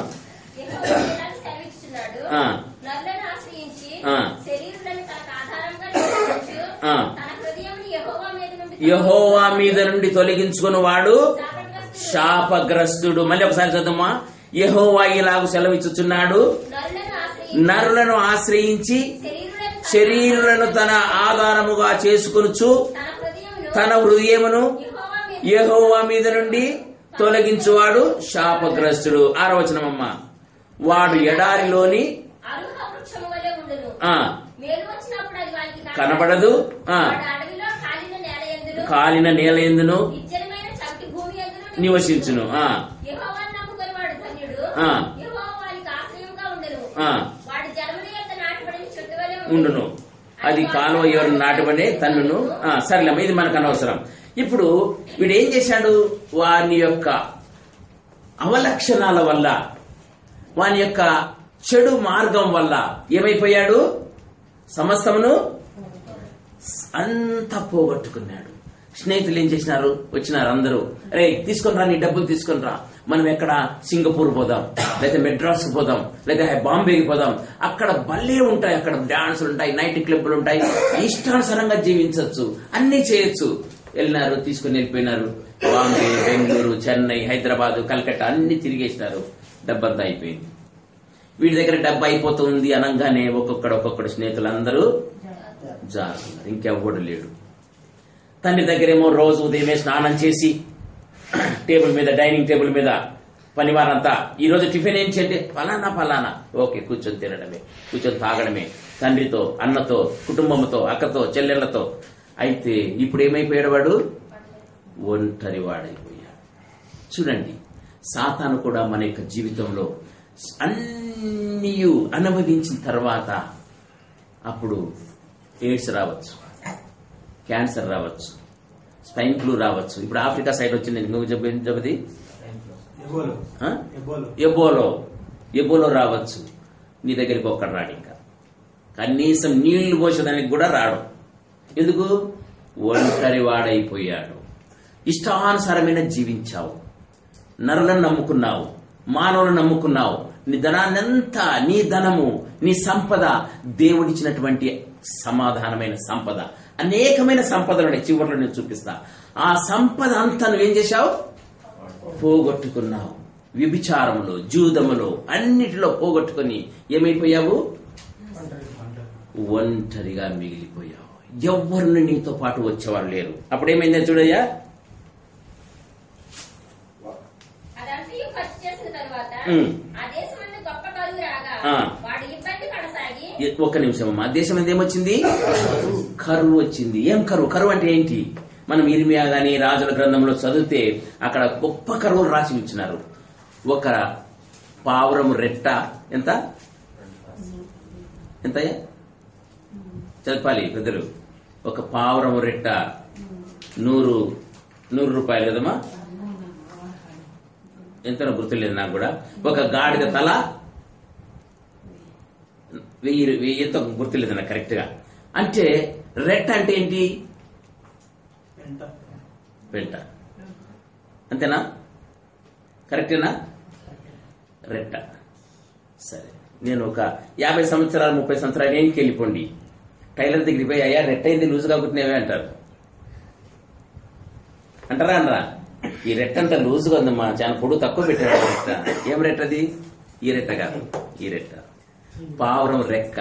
యెహోవా మీద నుండి తొలగించుకుని వాడు శాపగ్రస్తుడు. మళ్ళీ ఒకసారి చదవమ్మా. యెహోవా ఇలాగ సెలవిచ్చుచున్నాడు, నరులను ఆశ్రయించి శరీరులను తన ఆధారముగా చేసుకొనుచు తన హృదయమును యెహోవా మీద నుండి తొలగించువాడు శాపగ్రస్తుడు. 6వ వచనమమ్మా. వాడు ఎడారిలోని కనబడదు, కాలిన నేల ఎందును నివసించును. యెహోవాను నమ్ముకునేవాడు ధన్యుడు. యెహోవా వానికి ఆశ్రయంగా ఉండెను. వాడి జనముల యొద్ద నాటబడిన చెట్టు వలె ఉండును. అది కాలువ ఎవరు నాటబడే తన్నును. సరేలేమ్మా, ఇది మనకు అనవసరం. ఇప్పుడు వీడు ఏం చేశాడు? వాని యొక్క అవలక్షణాల వల్ల, వాని యొక్క చెడు మార్గం వల్ల ఏమైపోయాడు? సమస్తమును అంతా పోగొట్టుకున్నాడు. స్నేహితులు ఏం చేసినారు? వచ్చినారు అందరూ, రే తీసుకొని రా, నీ డబ్బులు తీసుకొని రా, మనం ఎక్కడ సింగపూర్ పోదాం, లేదా మెడ్రాస్ పోదాం, లేదా బాంబేకి పోదాం, అక్కడ భలే ఉంటాయి, అక్కడ డాన్సులు ఉంటాయి, నైట్ క్లబ్లు ఉంటాయి, ఇష్టానుసారంగా జీవించవచ్చు, అన్ని చేయొచ్చు. వెళ్ళినారు, తీసుకుని వెళ్ళిపోయినారు. బాంబే, బెంగళూరు, చెన్నై, హైదరాబాద్, కలకత్తా అన్ని తిరిగేసినారు. డబ్బంతా అయిపోయింది. వీడి దగ్గర డబ్బు అయిపోతుంది అనగానే ఒక్కొక్కడు స్నేహితులందరూ జారుతున్నారు. ఇంకెవ్వడు లేడు. తండ్రి దగ్గరేమో రోజు ఉదయమే స్నానం చేసి టేబుల్ మీద, డైనింగ్ టేబుల్ మీద పనివారంతా ఈ రోజు టిఫిన్ ఏం చేయండి, ఫలానా, ఓకే, కూర్చొని తినడమే, కూర్చొని తాగడమే, తండ్రితో, అన్నతో, కుటుంబంతో, అక్కతో, చెల్లెళ్లతో. అయితే ఇప్పుడు ఏమైపోయాడు? వాడు ఒంటరి వాడైపోయాడు. చూడండి, సాతాను కూడా మన యొక్క జీవితంలో అన్నీ అనుభవించిన తర్వాత అప్పుడు ఎయిడ్స్ రావచ్చు, క్యాన్సర్ రావచ్చు, స్పైన్ ఫ్లూ రావచ్చు. ఇప్పుడు ఆఫ్రికా సైడ్ వచ్చింది, నువ్వు చెప్పది ఎబోలో రావచ్చు. నీ దగ్గరికి ఒక్కడు రాడు, ఇంకా కనీసం నీళ్లు పోసేదానికి కూడా రాడు. ఎందుకు? ఒంటరి వాడైపోయాడు. ఇష్టానుసారమైన జీవించావు, నరులను నమ్ముకున్నావు, మానవులను నమ్ముకున్నావు. నీ ధనాన్నంతా, నీ ధనము, నీ సంపద దేవుడిచ్చినటువంటి సమాధానమైన సంపద, అనేకమైన సంపదలు చివరిలో నేను చూపిస్తా. ఆ సంపద అంతా నువ్వేం చేశావు? పోగొట్టుకున్నావు. వ్యభిచారములో, జూదములో, అన్నిటిలో పోగొట్టుకుని ఏమైపోయావు? ఒంటరిగా మిగిలిపోయావు. ఎవ్వరిని నీతో పాటు వచ్చేవారు లేరు. అప్పుడేమైందో చూడయ్యా, ఒక్క నిమిషం అమ్మా. దేశం మీద ఏమొచ్చింది? కరువు వచ్చింది. ఏం కరువు? కరువు అంటే ఏంటి? మనం ఇర్మియా గాని రాజుల గ్రంథంలో చదివితే అక్కడ గొప్ప కరువులు రాసి ఉంచినారు. ఒక పావురము రెట్ట ఎంతయ్యా చదపాలి పెద్దలు? ఒక పావురము రెట్ట 100 రూపాయలు కదమ్మా, ఎంతనో గుర్తులేదు నాకు కూడా. ఒక గాడిద తల 1000 ఎంతో గుర్తులేదు నాకు కరెక్ట్ గా. అంటే రెట్ట అంటే ఏంటి? పెంట. అంతేనా? కరెక్టేనా? రెట్ట. సరే, నేను ఒక 50 సంవత్సరాలు 30 సంవత్సరాలు ఏంటికి వెళ్ళిపోండి, టైలర్ దగ్గరికి పోయి, అయ్యా రెట్ట అయింది, లూజుగా కుట్టినవే అంటారు. అంటారా అనరా? ఈ రెట్ట అంతా లూజుగా ఉందమ్మా, చాలా పొడుగు తక్కువ పెట్టాడు రెట్ట. ఏం రెట్టది? ఈ రెట్ట కాదు, ఈ రెట్ట. పావురం రెక్క.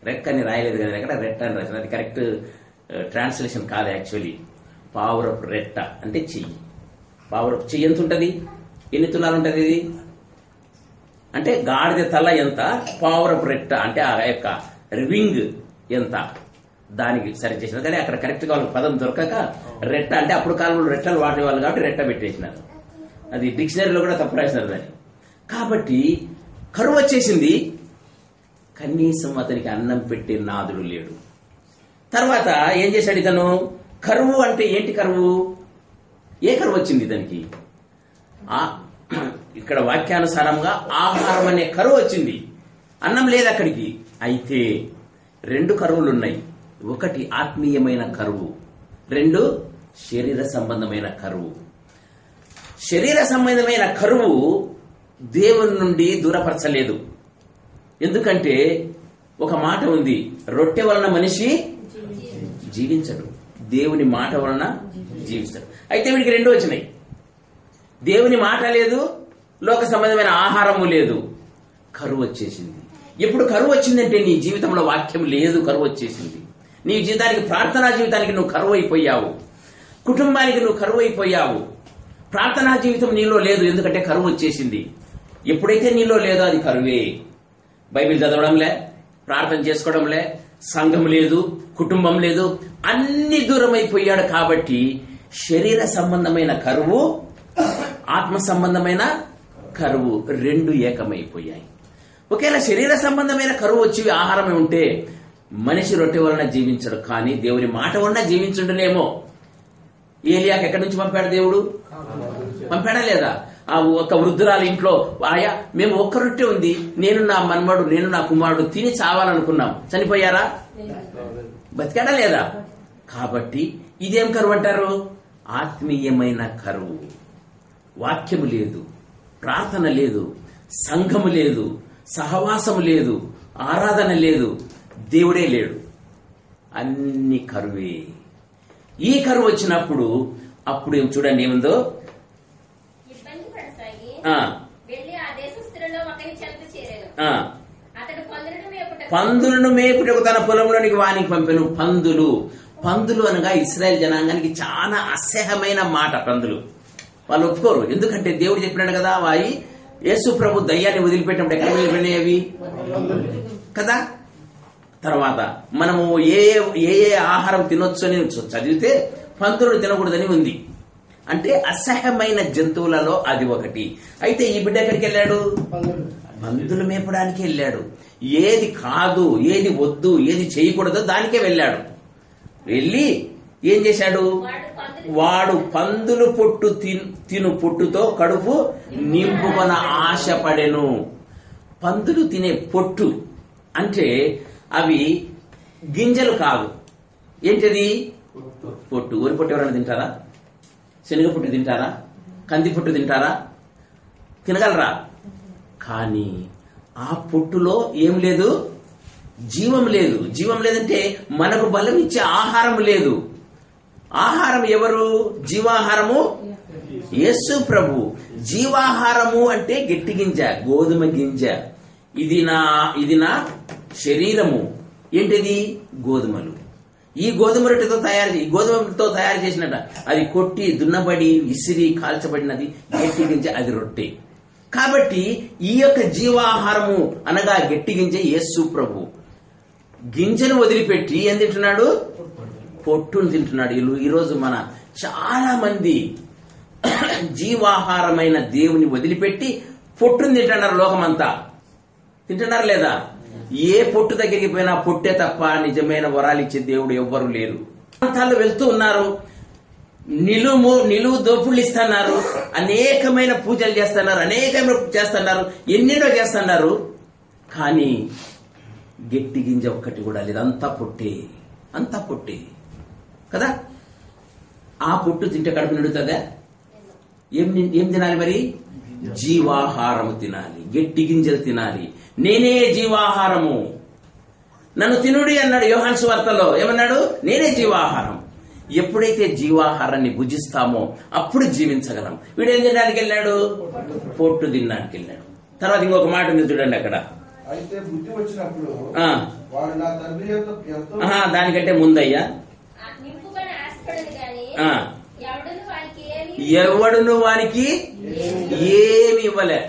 రెక్క అని రాయలేదు కదా ఎక్కడ, రెట్ట అని రాసిన. అది కరెక్ట్ ట్రాన్స్లేషన్ కాదు యాక్చువల్లీ. పావురపు రెట్ట అంటే చెయ్యి. పావురపు చెయ్యి ఎంత ఉంటుంది? ఎన్ని తులాలు ఉంటుంది ఇది? అంటే గాడిద తల ఎంత, పావురపు రెట్ట అంటే ఆ యొక్క రింగ్ ఎంత, దానికి సరి చేసిన. కానీ అక్కడ కరెక్ట్ గా వాళ్ళకి పదం దొరకక రెట్ట అంటే, అప్పుడు కాలంలో రెట్టలు వాడేవాళ్ళు కాబట్టి రెట్ట పెట్టేసినారు. అది డిక్షనరీలో కూడా తప్పు రాసినారు దాన్ని. కాబట్టి కరువు వచ్చేసింది, కనీసం అతనికి అన్నం పెట్టే నాదుడు లేడు. తర్వాత ఏం చేశాడు ఇతను? కరువు అంటే ఏంటి? కరువు ఏ కరువు వచ్చింది ఇతనికి? ఇక్కడ వాక్యానుసారంగా ఆహారం అనే కరువు వచ్చింది. అన్నం లేదు అక్కడికి. అయితే 2 కరువులున్నాయి. ఒకటి ఆత్మీయమైన కరువు, 2 శరీర సంబంధమైన కరువు. శరీర సంబంధమైన కరువు దేవుని నుండి దూరపరచలేదు. ఎందుకంటే ఒక మాట ఉంది, రొట్టె వలన మనిషి జీవించడు, దేవుని మాట వలన జీవిస్తాడు. అయితే వీడికి 2 వచ్చినాయి. దేవుని మాట లేదు, లోక సంబంధమైన ఆహారము లేదు, కరువు వచ్చేసింది. ఎప్పుడు కరువు వచ్చిందంటే నీ జీవితంలో వాక్యం లేదు, కరువు వచ్చేసింది. నీ జీవితానికి, ప్రార్థనా జీవితానికి నువ్వు కరువు అయిపోయావు, కుటుంబానికి నువ్వు కరువు అయిపోయావు. ప్రార్థనా జీవితం నీలో లేదు, ఎందుకంటే కరువు వచ్చేసింది. ఎప్పుడైతే నీలో లేదో అది కరువే. బైబిల్ చదవడంలే, ప్రార్థన చేసుకోవడంలే, సంఘం లేదు, కుటుంబం లేదు, అన్ని దూరం అయిపోయాడు. కాబట్టి శరీర సంబంధమైన కరువు ఆత్మ సంబంధమైన కరువు రెండు ఏకమైపోయాయి. ఒకేలా శరీర సంబంధమైన కరువు వచ్చి ఆహారమే ఉంటే మనిషి రొట్టె వలన జీవించడు, కానీ దేవుని మాట వలన జీవించుండనేమో. ఏలియాకి ఎక్కడి నుంచి పంపాడు దేవుడు? పంపాడా లేదా? ఆ ఒక వృద్ధురాల ఇంట్లో ఆయా మేము ఒక్క రొట్టె ఉంది, నేను నా మన్మడు నేను నా కుమారుడు తిని చావాలనుకున్నాం, చనిపోయారా? బతికాడా లేదా? కాబట్టి ఇదేం కరువు అంటారు? ఆత్మీయమైన కరువు. వాక్యము లేదు, ప్రార్థన లేదు, సంఘము లేదు, సహవాసము లేదు, ఆరాధన లేదు, దేవుడే లేడు, అన్ని కరువే. ఈ కరువు వచ్చినప్పుడు అప్పుడు ఏం చూడండి ఏముందో, ఇబ్బంది పడసాగి వెళ్ళి ఆ దేశస్థులలో ఒకని చెంత చేరాను. అతడు పందులను మేపుటకు తన పొలంలోనికి వానికి పంపెను. పందులు అనగా ఇశ్రాయేల్ జనాంగానికి చాలా అసహ్యమైన మాట. పందులు వాళ్ళు ఒప్పుకోరు, ఎందుకంటే దేవుడు చెప్పినాడు కదా, వాయి యేసు ప్రభు దయ్యాన్ని వదిలిపెట్టినప్పుడు ఎక్కడ వదిలిపెట్టినవి కదా. తర్వాత మనము ఏ ఏ ఆహారం తినొచ్చు అని చదివితే పందులు తినకూడదని ఉంది. అంటే అసహ్యమైన జంతువులలో అది ఒకటి. అయితే ఈ బిడ్డ ఎక్కడికి వెళ్ళాడు? పందులు మేపడానికి వెళ్ళాడు. ఏది కాదు, ఏది వద్దు, ఏది చేయకూడదో దానికే వెళ్ళాడు. వెళ్ళి ఏం చేశాడు? వాడు పందులు పొట్టు తిను పొట్టుతో కడుపు నింపుకొన ఆశపడెను. పందులు తినే పొట్టు అంటే అవి గింజలు కాదు. ఏంటది? పొట్టు. వరి పొట్టు ఎవరైనా తింటారా? శనగ పొట్టు తింటారా? కంది పొట్టు తింటారా? తినగలరా? కానీ ఆ పొట్టులో ఏం లేదు? జీవం లేదు. జీవం లేదంటే మనకు బలం ఇచ్చే ఆహారం లేదు. ఆహారం ఎవరు? జీవాహారము యేసు ప్రభు. జీవాహారము అంటే గట్టి గింజ, గోధుమ గింజ. ఇది నా శరీరము. ఏంటిది? గోధుమలు. ఈ గోధుమ రొట్టెతో గోధుమతో తయారు చేసినట్ట అది కొట్టి దున్నబడి విసిరి కాల్చబడినది గట్టి గింజ, అది రొట్టె. కాబట్టి ఈ యొక్క జీవాహారము అనగా గట్టి గింజ యేసు ప్రభు. గింజను వదిలిపెట్టి ఏం తింటున్నాడు? పొట్టును తింటున్నాడు. ఈరోజు మన చాలా మంది జీవాహారమైన దేవుని వదిలిపెట్టి పొట్టును తింటున్నారు. లోకమంతా తింటున్నారు లేదా? ఏ పొట్టు దగ్గరికి పోయినా పొట్టే తప్ప నిజమైన వరాలు ఇచ్చే దేవుడు ఎవ్వరు లేరు. ప్రాంతాల్లో వెళ్తూ ఉన్నారు, నిలువు దోపుళ్ళు ఇస్తున్నారు, అనేకమైన పూజలు చేస్తున్నారు, అనేకమైన చేస్తున్నారు, ఎన్నెన్నో చేస్తున్నారు. కానీ గట్టి గింజ ఒక్కటి కూడా లేదు. అంతా పొట్టే కదా. ఆ పొట్టు తింటే కడుపు నిండుతుందా? ఏం తినాలి మరి? జీవాహారము తినాలి, గట్టి గింజలు తినాలి. నేనే జీవాహారము, నన్ను తినుడి అన్నాడు యోహాను సువార్తలో. ఏమన్నాడు? నేనే జీవాహారం. ఎప్పుడైతే జీవాహారాన్ని భుజిస్తామో అప్పుడు జీవించగలం. వీడేం తినడానికి వెళ్ళాడు? పొట్టు తినడానికి వెళ్ళాడు. తర్వాత ఇంకొక మాట ఉంది చూడండి అక్కడ. అయితే బుద్ధి వచ్చినప్పుడు వాడు నా తండ్రి యొక్క దానికంటే ముందయ్యా, ఎవడును వానికి ఏమి ఇవ్వలే.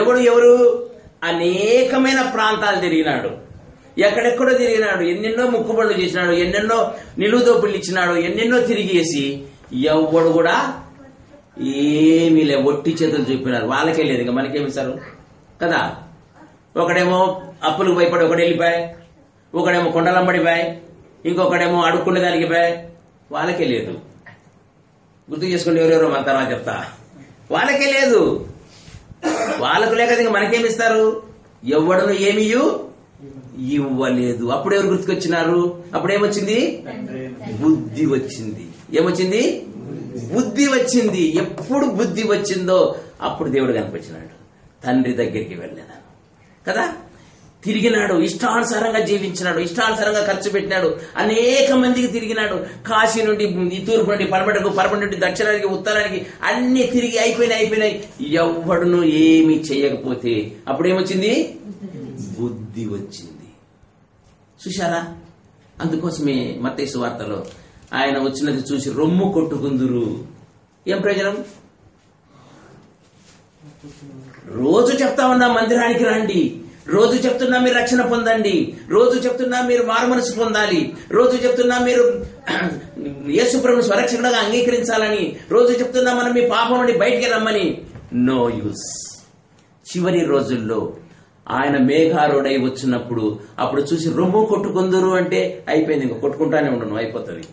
ఎవరు అనేకమైన ప్రాంతాలు తిరిగినాడు, ఎక్కడెక్కడో తిరిగినాడు, ఎన్నెన్నో ముక్కుబడులు చేసినాడు, ఎన్నెన్నో నిలువుదోపుళ్ళు ఇచ్చినాడు, ఎన్నెన్నో తిరిగేసి ఎవడు కూడా ఏమీ లే, ఒట్టి చేతులు చూపినారు. వాళ్ళకే లేదు, ఇంకా మనకేమిస్తారు కదా. ఒకడేమో అప్పులకు భయపడి ఒకడు వెళ్ళిపోయి, ఒకడేమో కొండలంబడిపోయి, ఇంకొకడేమో అడుక్కునే దానికి పోయి. వాళ్ళకే లేదు. గుర్తు చేసుకుని ఎవరెవరో మన తర్వాత చెప్తా. వాళ్ళకే లేదు. వాళ్ళకు లేక ఇంకా మనకేమిస్తారు? ఎవడను ఏమీ ఇవ్వలేదు. అప్పుడు ఎవరు గుర్తుకొచ్చినారు? అప్పుడేమొచ్చింది? బుద్ధి వచ్చింది. ఏమొచ్చింది? బుద్ధి వచ్చింది. ఎప్పుడు బుద్ధి వచ్చిందో అప్పుడు దేవుడు కనిపించినాడు. తండ్రి దగ్గరికి వెళ్ళినాను కదా. తిరిగినాడు, ఇష్టానుసారంగా జీవించినాడు, ఇష్టానుసారంగా ఖర్చు పెట్టినాడు, అనేక మందికి తిరిగినాడు. కాశీ నుండి తూర్పు నుండి పడమటి నుండి దక్షిణానికి ఉత్తరానికి అన్ని తిరిగి అయిపోయినాయి. ఎవ్వడును ఏమి చేయకపోతే అప్పుడేమొచ్చింది? బుద్ధి వచ్చింది. చూశారా? అందుకోసమే మత్తయి సువార్తలో ఆయన వచ్చినది చూసి రొమ్ము కొట్టుకుందురు. ఏం ప్రయోజనం? రోజు చెప్తా ఉన్నా మందిరానికి రండి, రోజు చెప్తున్నా మీరు రక్షణ పొందండి, రోజు చెప్తున్నా మీరు మారుమనసు పొందాలి, రోజు చెప్తున్నా మీరు యేసుప్రభుని స్వరక్షకుడుగా అంగీకరించాలని, రోజు చెప్తున్నా మనం మీ పాపం నుండి బయటికి రమ్మని. No use. చివరి రోజుల్లో ఆయన మేఘారుడై వచ్చినప్పుడు అప్పుడు చూసి రొమ్ము కొట్టుకుందరు అంటే అయిపోయింది, ఇంకా కొట్టుకుంటానే ఉండను, అయిపోతుంది.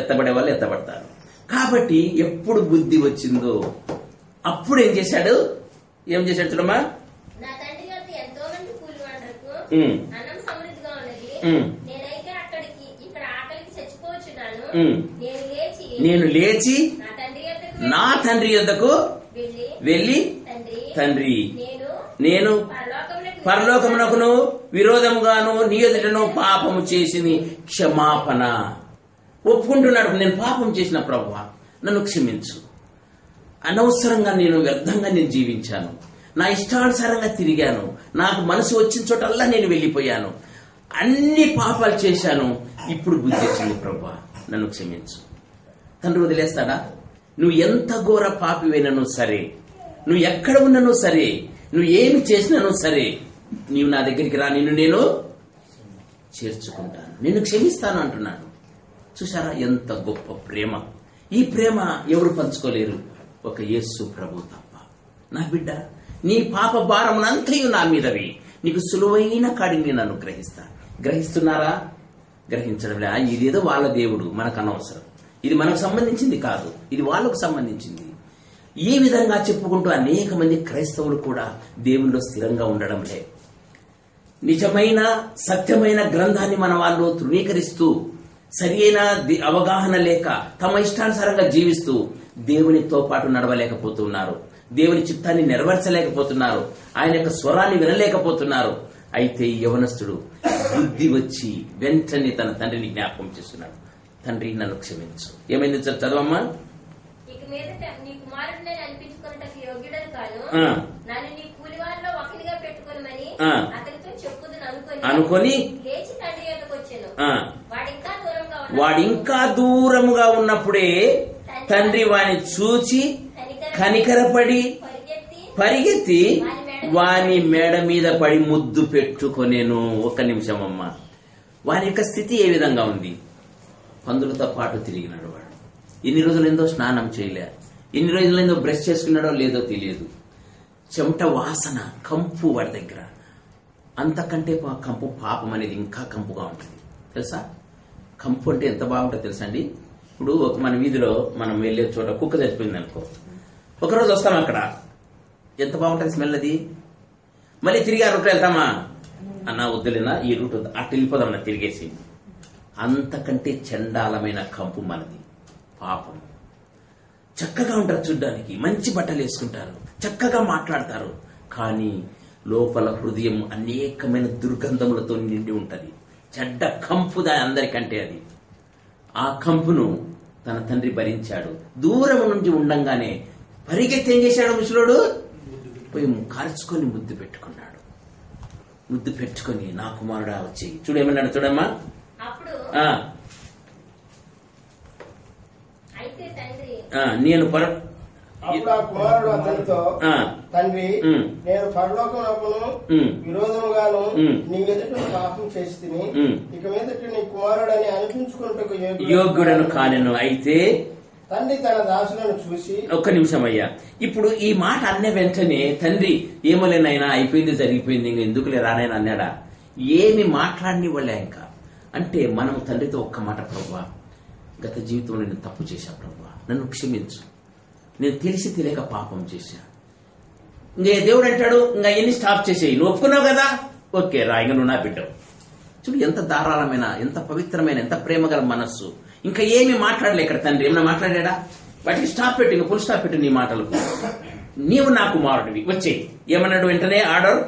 ఎత్తబడే వాళ్ళు ఎత్తబడతారు. కాబట్టి ఎప్పుడు బుద్ధి వచ్చిందో అప్పుడు ఏం చేశాడు చూడమ్మా. నా తండ్రి యొద్ద ఎంతో మంది కూలివాళ్లకు అన్నం సమృద్ధిగా ఉన్నది, నేనైతే ఇక్కడ ఆకలికి చచ్చిపోవచ్చున్నాను. నేను లేచి నా తండ్రి యొద్దకు వెళ్ళి, తండ్రి నేను పరలోకమునకును విరోధముగాను నీ ఎదుటను పాపము చేసి క్షమాపణ ఒప్పుకుంటున్నాడు. నేను పాపం చేసిన ప్రభువా నన్ను క్షమించు, అనవసరంగా నేను వ్యర్థంగా నేను జీవించాను, నా ఇష్టానుసారంగా తిరిగాను, నాకు మనసు వచ్చిన చోటల్లా నేను వెళ్ళిపోయాను, అన్ని పాపాలు చేశాను, ఇప్పుడు బుద్ధి వచ్చింది ప్రభువా నన్ను క్షమించు. తండ్రి వదిలేస్తాడా? నువ్వు ఎంత ఘోర పాపివైనను సరే, నువ్వు ఎక్కడ ఉన్నను సరే, నువ్వు ఏమి చేసినాను సరే, నీవు నా దగ్గరికి రా, నిన్ను నేను చేర్చుకుంటాను, నిన్ను క్షమిస్తాను అంటున్నాడు. చూసారా ఎంత గొప్ప ప్రేమ! ఈ ప్రేమ ఎవరు పంచుకోలేరు, ఒక యేసు ప్రభు తప్ప. నా బిడ్డ, నీ పాప భారమునంతయు నా మీదవి, నీకు సులువైన కాడిని నేను అనుగ్రహిస్తాను. గ్రహిస్తున్నారా? గ్రహించడంలే. ఇదేదో వాళ్ళ దేవుడు, మనకు అనవసరం, ఇది మనకు సంబంధించింది కాదు, ఇది వాళ్ళకు సంబంధించింది. ఈ విధంగా చెప్పుకుంటూ అనేక మంది క్రైస్తవులు కూడా దేవుల్లో స్థిరంగా ఉండడం లే. నిజమైన సత్యమైన గ్రంథాన్ని మన వాళ్ళు తృణీకరిస్తూ, సరి అయిన అవగాహన లేక తమ ఇష్టానుసారంగా జీవిస్తూ దేవునితో పాటు నడవలేకపోతున్నారు, దేవుని చిత్తాన్ని నెరవేర్చలేకపోతున్నారు, ఆయన యొక్క స్వరాన్ని వినలేకపోతున్నారు. అయితే ఈ యవనస్తుడు బుద్ధి వచ్చి వెంటనే తన తండ్రిని జ్ఞాపకం చేస్తున్నాడు. తండ్రి నన్ను క్షమించు. ఏమైంది చదవమ్మా. అనుకొని వాడింకా దూరముగా ఉన్నప్పుడే తండ్రి వాని చూచి కనికరపడి పరిగెత్తి వాని మెడ మీద పడి ముద్దు పెట్టుకొనేను. ఒక్క నిమిషం అమ్మా. వాని యొక్క స్థితి ఏ విధంగా ఉంది? పందులతో పాటు తిరిగినాడు వాడు. ఇన్ని రోజులు ఏందో స్నానం చేయలే, ఇన్ని రోజులు ఏందో బ్రష్ చేసుకున్నాడో లేదో తెలియదు. చెమట వాసన, కంపు వాడి దగ్గర. అంతకంటే కంపు, పాపం అనేది ఇంకా కంపుగా ఉంటుంది తెలుసా. కంపు అంటే ఎంత బాగుంటుందో తెలుసా అండి. ఇప్పుడు మన వీధిలో మనం వెళ్లే చోట కుక్క చచ్చిపోయింది అనుకో, ఒకరోజు వస్తాం, అక్కడ ఎంత బాగుంటుంది స్మెల్ అది. మళ్ళీ తిరిగి ఆ రూట్లో వెళ్తామా? అన్నా వద్దులేనా, ఈ రూట్ అటు వెళ్ళిపోదామన్నా తిరిగేసి. అంతకంటే చండాలమైన కంపు మనది, పాపం. చక్కగా ఉంటారు చూడ్డానికి, మంచి బట్టలు వేసుకుంటారు, చక్కగా మాట్లాడతారు, కానీ లోపల హృదయం అనేకమైన దుర్గంధములతో నిండి ఉంటది. చెడ్డ కంపు దాని అందరికంటే అది. ఆ కంపును తన తండ్రి భరించాడు. దూరం నుండి ఉండంగానే పరిగెత్తి ఏం చేశాడు ముసలోడు? పోయి కార్చుకొని ముద్దు పెట్టుకున్నాడు. ముద్దు పెట్టుకొని నా కుమారుడా వచ్చి చూడేమన్నాడు చూడమ్మా. నేను కుమారుడు అతనితో, తండ్రి నేను పరలోకమునకును విరోధముగాను నీ ఎదుట పాపం చేసి తిని ఇక మీదట నీ కుమారుడని అనిపించుకుంటూ యోగ్యుడను కానెను. అయితే తండ్రి తన దాసులను చూసి, ఒక్క నిమిషం అయ్యా, ఇప్పుడు ఈ మాట అన్న వెంటనే తండ్రి ఏమోలేనైనా అయిపోయింది, జరిగిపోయింది, ఇంక ఎందుకులే రానైనా అన్నాడా? ఏమి మాట్లాడిని వాళ్ళే ఇంకా. అంటే మనం తండ్రితో ఒక్క మాట, ప్రభువా గత జీవితంలో నేను తప్పు చేశా ప్రభువా, నన్ను క్షమించు, నేను తెలిసి తెలియక పాపం చేశా. ఇంకే దేవుడు అంటాడు, ఇంకా ఎన్ని స్టాప్ చేసేయి, నువ్వు ఒప్పుకున్నావు కదా, ఓకే రా, ఇంక నువ్వు నా బిడ్డవు. చూడు ఎంత ధారాళమైన, ఎంత పవిత్రమైన, ఎంత ప్రేమగల మనస్సు. ఇంకా ఏమి మాట్లాడలే ఇక్కడ తండ్రి. ఏమన్నా మాట్లాడా? వాటికి స్టాప్ పెట్టు, ఇంకా ఫుల్ స్టాప్ పెట్టు నీ మాటలకు. నీవు నా కుమారుడివి, వచ్చేయి. ఏమన్నాడు వెంటనే? ఆర్డర్.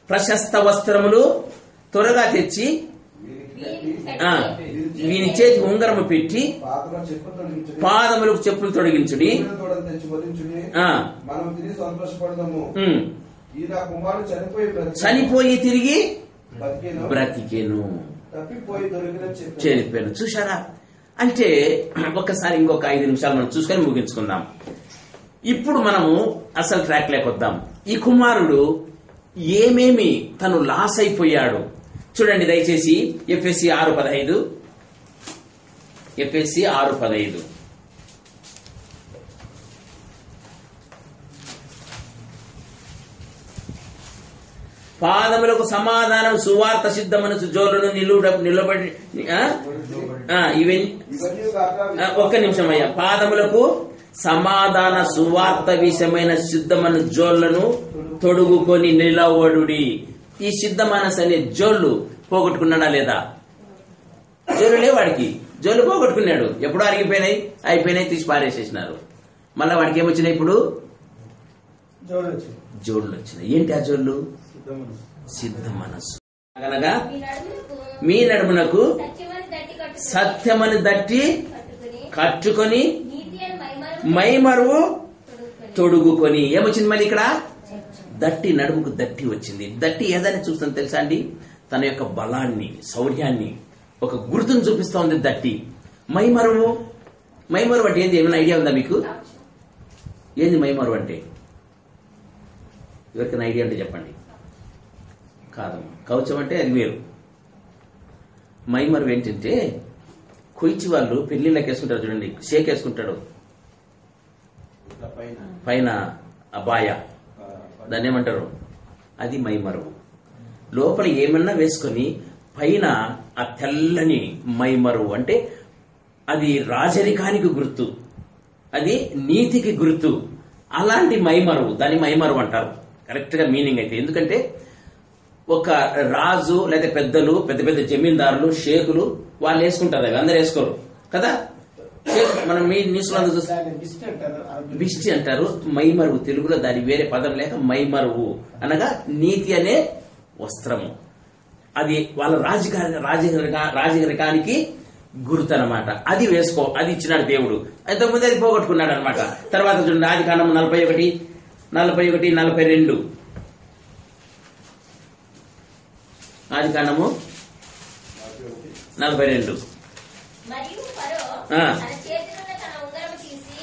ప్రశస్త వస్త్రములు త్వరగా తెచ్చి వీని చేతి ఉంగరము పెట్టి పాదములకు చెప్పులు తొడిగించుడి, చనిపోయి తిరిగి బ్రతికేను, చనిపోయాను. చూశారా? అంటే ఒక్కసారి ఇంకొక 5 నిమిషాలు మనం చూసుకొని ముగించుకుందాం. ఇప్పుడు మనము అసలు ట్రాక్ లేకొద్దాం. ఈ కుమారుడు ఏమేమి తను లాస్ అయిపోయాడు చూడండి దయచేసి. ఎఫ్ఎస్సి 6:15 ఎఫ్ఎస్సి 6:15 పాదములకు సమాధానం సువార్త సిద్ధ మనసు జోలును నిలబడి ఒక్క నిమిషం అయ్యా. పాదములకు సమాధాన సువార్త విషయమైన సిద్ధమను జోళ్లను తొడుగుకొని నిలవడుడి. ఈ సిద్ధ మనసు అనే జోళ్లు పోగొట్టుకున్నాడా లేదా? జోలు లేవాడికి, జోలు పోగొట్టుకున్నాడు. ఎప్పుడో అయిపోయినాయి తీసి పారేసేసినారు. మళ్ళా వాడికి ఏమొచ్చినాయి? ఇప్పుడు జోళ్ళు వచ్చినాయి. ఏంటి ఆ జోళ్ళు? సిద్ధ మనస్సు. అనగా మీ నడుమునకు సత్యమని దట్టి కట్టుకొని మైమరువు తొడుగుకొని. ఏమొచ్చింది మళ్ళీ ఇక్కడ? దట్టి, నడుముకు దట్టి వచ్చింది. దట్టి ఏదని చూస్తుంది తెలుసా అండి? తన యొక్క బలాన్ని, శౌర్యాన్ని, ఒక గుర్తును చూపిస్తా ఉంది దట్టి. మైమరువు అంటే ఏంది? ఏమైనా ఐడియా ఉందా మీకు? ఏంది మైమరువు అంటే? ఎవరికైనా ఐడియా అంటే చెప్పండి. కాదమ్మా, కవచం అంటే అది వేరు. మైమరువు ఏంటంటే కొయిచి వాళ్ళు పెళ్లిళ్ళకి వేసుకుంటారు చూడండి, షేక్ వేసుకుంటాడు పైన అబాయ, దాన్ని ఏమంటారు? అది మైమరువు. లోపల ఏమన్నా వేసుకొని పైన ఆ తెల్లని మైమరువు అంటే అది రాజరికానికి గుర్తు, అది నీతికి గుర్తు. అలాంటి మైమరువు, దాన్ని మైమరువు అంటారు కరెక్ట్ గా మీనింగ్ అయితే. ఎందుకంటే ఒక రాజు లేదా పెద్దలు, పెద్ద పెద్ద జమీందారులు, షేకులు వాళ్ళు వేసుకుంటారు. అవి అందరు వేసుకోరు కదా. మనం మీ న్యూస్ లో బిష్టి అంటారు. మైమరువు తెలుగులో దాని వేరే పదం లేక మైమరువు అనగా నీతి అనే వస్త్రము. అది వాళ్ళ రాజరికానికి గుర్తు అనమాట. అది అది ఇచ్చినాడు దేవుడు. ఇంతకుముందు అది పోగొట్టుకున్నాడు అనమాట. తర్వాత చూడండి ఆదికాండం 41, 42. ఆదికాండము 42. మరియు ఫరో తన చేతిలో తన ఉంగరము తీసి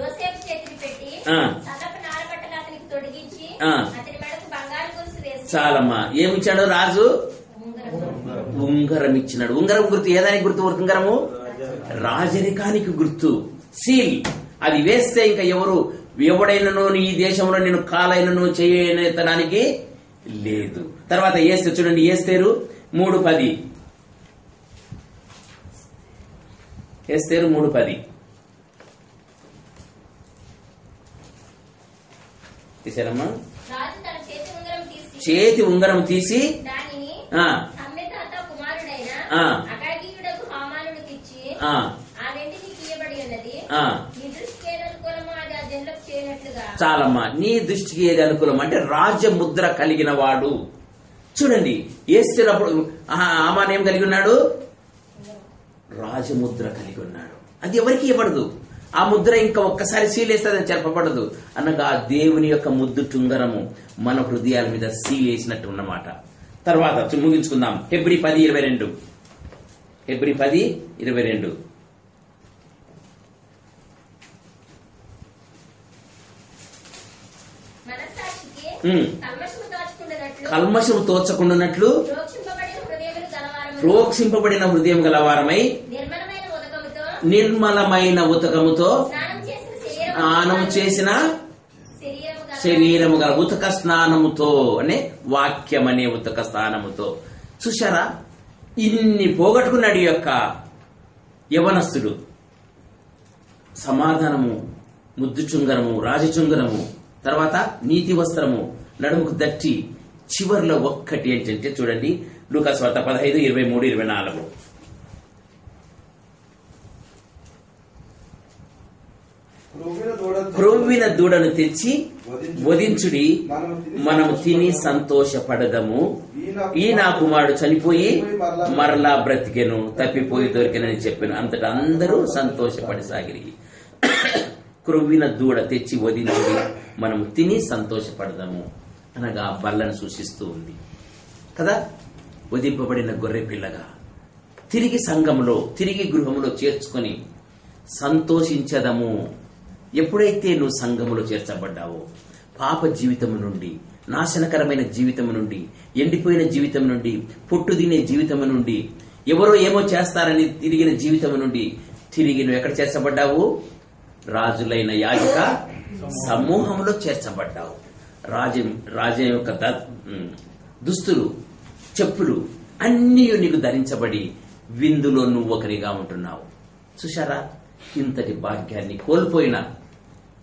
యోసేపు చేతికి పెట్టి సన్నపు నారబట్టలు అతనికి తొడిగించి అతని మెడకు బంగారు గొలుసు వేసి. చాలమ్మా, ఏమిచ్చాడు రాజు? ఉంగరం ఇచ్చినాడు. ఉంగరం గుర్తు ఏదానికి గుర్తు? ఉంగరము రాజరికానికి గుర్తు, సీల్. అది వేస్తే ఇంకా ఎవడైనను ఈ దేశంలో నేను కాలైనను చేయనెత్తడానికి లేదు. తర్వాత ఏస్తే చూడండి, ఏస్తేరు 3:10. ఏస్తేరు 3:10 తీసారమ్మా. చేతి ఉంగరం తీసి చాలమ్మా, నీ దృష్టికి ఏది అనుకూలం అంటే రాజముద్ర కలిగిన వాడు. చూడండి, ఏస్తున్నప్పుడు ఆమాన్ ఏం కలిగి ఉన్నాడు? రాజముద్ర కలిగి ఉన్నాడు. అది ఎవరికి ఇవ్వడదు. ఆ ముద్ర ఇంకా ఒక్కసారి సీలేస్తుందని చెప్పబడదు. అనగా దేవుని యొక్క ముద్దు టుంగరము మన హృదయాల మీద సీలేసినట్టు ఉన్నమాట. తర్వాత ముగించుకుందాం. హెబ్రీ 10:22. హెబ్రీ 10:22. కల్మషము తోచకుండానట్లు ప్రోక్షింపబడిన హృదయం గలవారమై నిర్మలమైన ఉతకముతో స్నానం చేసిన శరీరము గల ఉతక స్నానముతో అనే వాక్యం అనే ఉతక స్నానముతో. చూశారా, ఇన్ని పోగొట్టుకున్నాడు ఈ యొక్క యవనస్తుడు. సమాధానము, ముద్దు చుంగరము, రాజచుంగరము, తర్వాత నీతి వస్త్రము, నడుముకు దట్టి, చివర్లో ఒక్కటి ఏంటంటే చూడండి లూకాసు వార్త 15:23-24. క్రొవ్విన దూడను తెచ్చి వధించుడి, మనము తిని సంతోషపడదము. ఈ నా కుమారుడు చనిపోయి మరలా బ్రతికెను, తప్పిపోయి దొరికెనని చెప్పాను. అంతటా అందరూ సంతోషపడి సాగిరి. క్రొవ్విన దూడ తెచ్చి వధించుడి, మనము తిని సంతోషపడదాము అనగా బల్లను సూచిస్తూ ఉంది కదా. వధింపబడిన గొర్రె పిల్లగా తిరిగి సంఘములో, తిరిగి గృహములో చేర్చుకొని సంతోషించదము. ఎప్పుడైతే నువ్వు సంఘములో చేర్చబడ్డావో, పాప జీవితము నుండి నాశనకరమైన జీవితం నుండి, ఎండిపోయిన జీవితం నుండి, పొట్టు తినే జీవితం నుండి, ఎవరో ఏమో చేస్తారని తిరిగిన జీవితం నుండి తిరిగి నువ్వు ఎక్కడ చేర్చబడ్డావు? రాజులైన యాజక సమూహంలో చేర్చబడ్డావు. రాజు యొక్క దుస్తులు, చెప్పులు అన్నీ నీకు ధరించబడి విందులో నువ్వు ఒకరిగా ఉంటున్నావు. చూశారా? ఇంతటి భాగ్యాన్ని కోల్పోయిన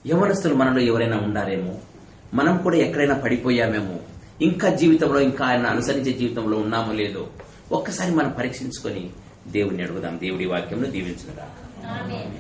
యవనస్తులు మనలో ఎవరైనా ఉండారేమో, మనం కూడా ఎక్కడైనా పడిపోయామేమో, ఇంకా జీవితంలో ఇంకా ఆయన అనుసరించే జీవితంలో ఉన్నామో లేదో ఒక్కసారి మనం పరీక్షించుకొని దేవుడిని అడుగుదాం. దేవుడి వాక్యంలో దీవించుగా. ఆమేన్.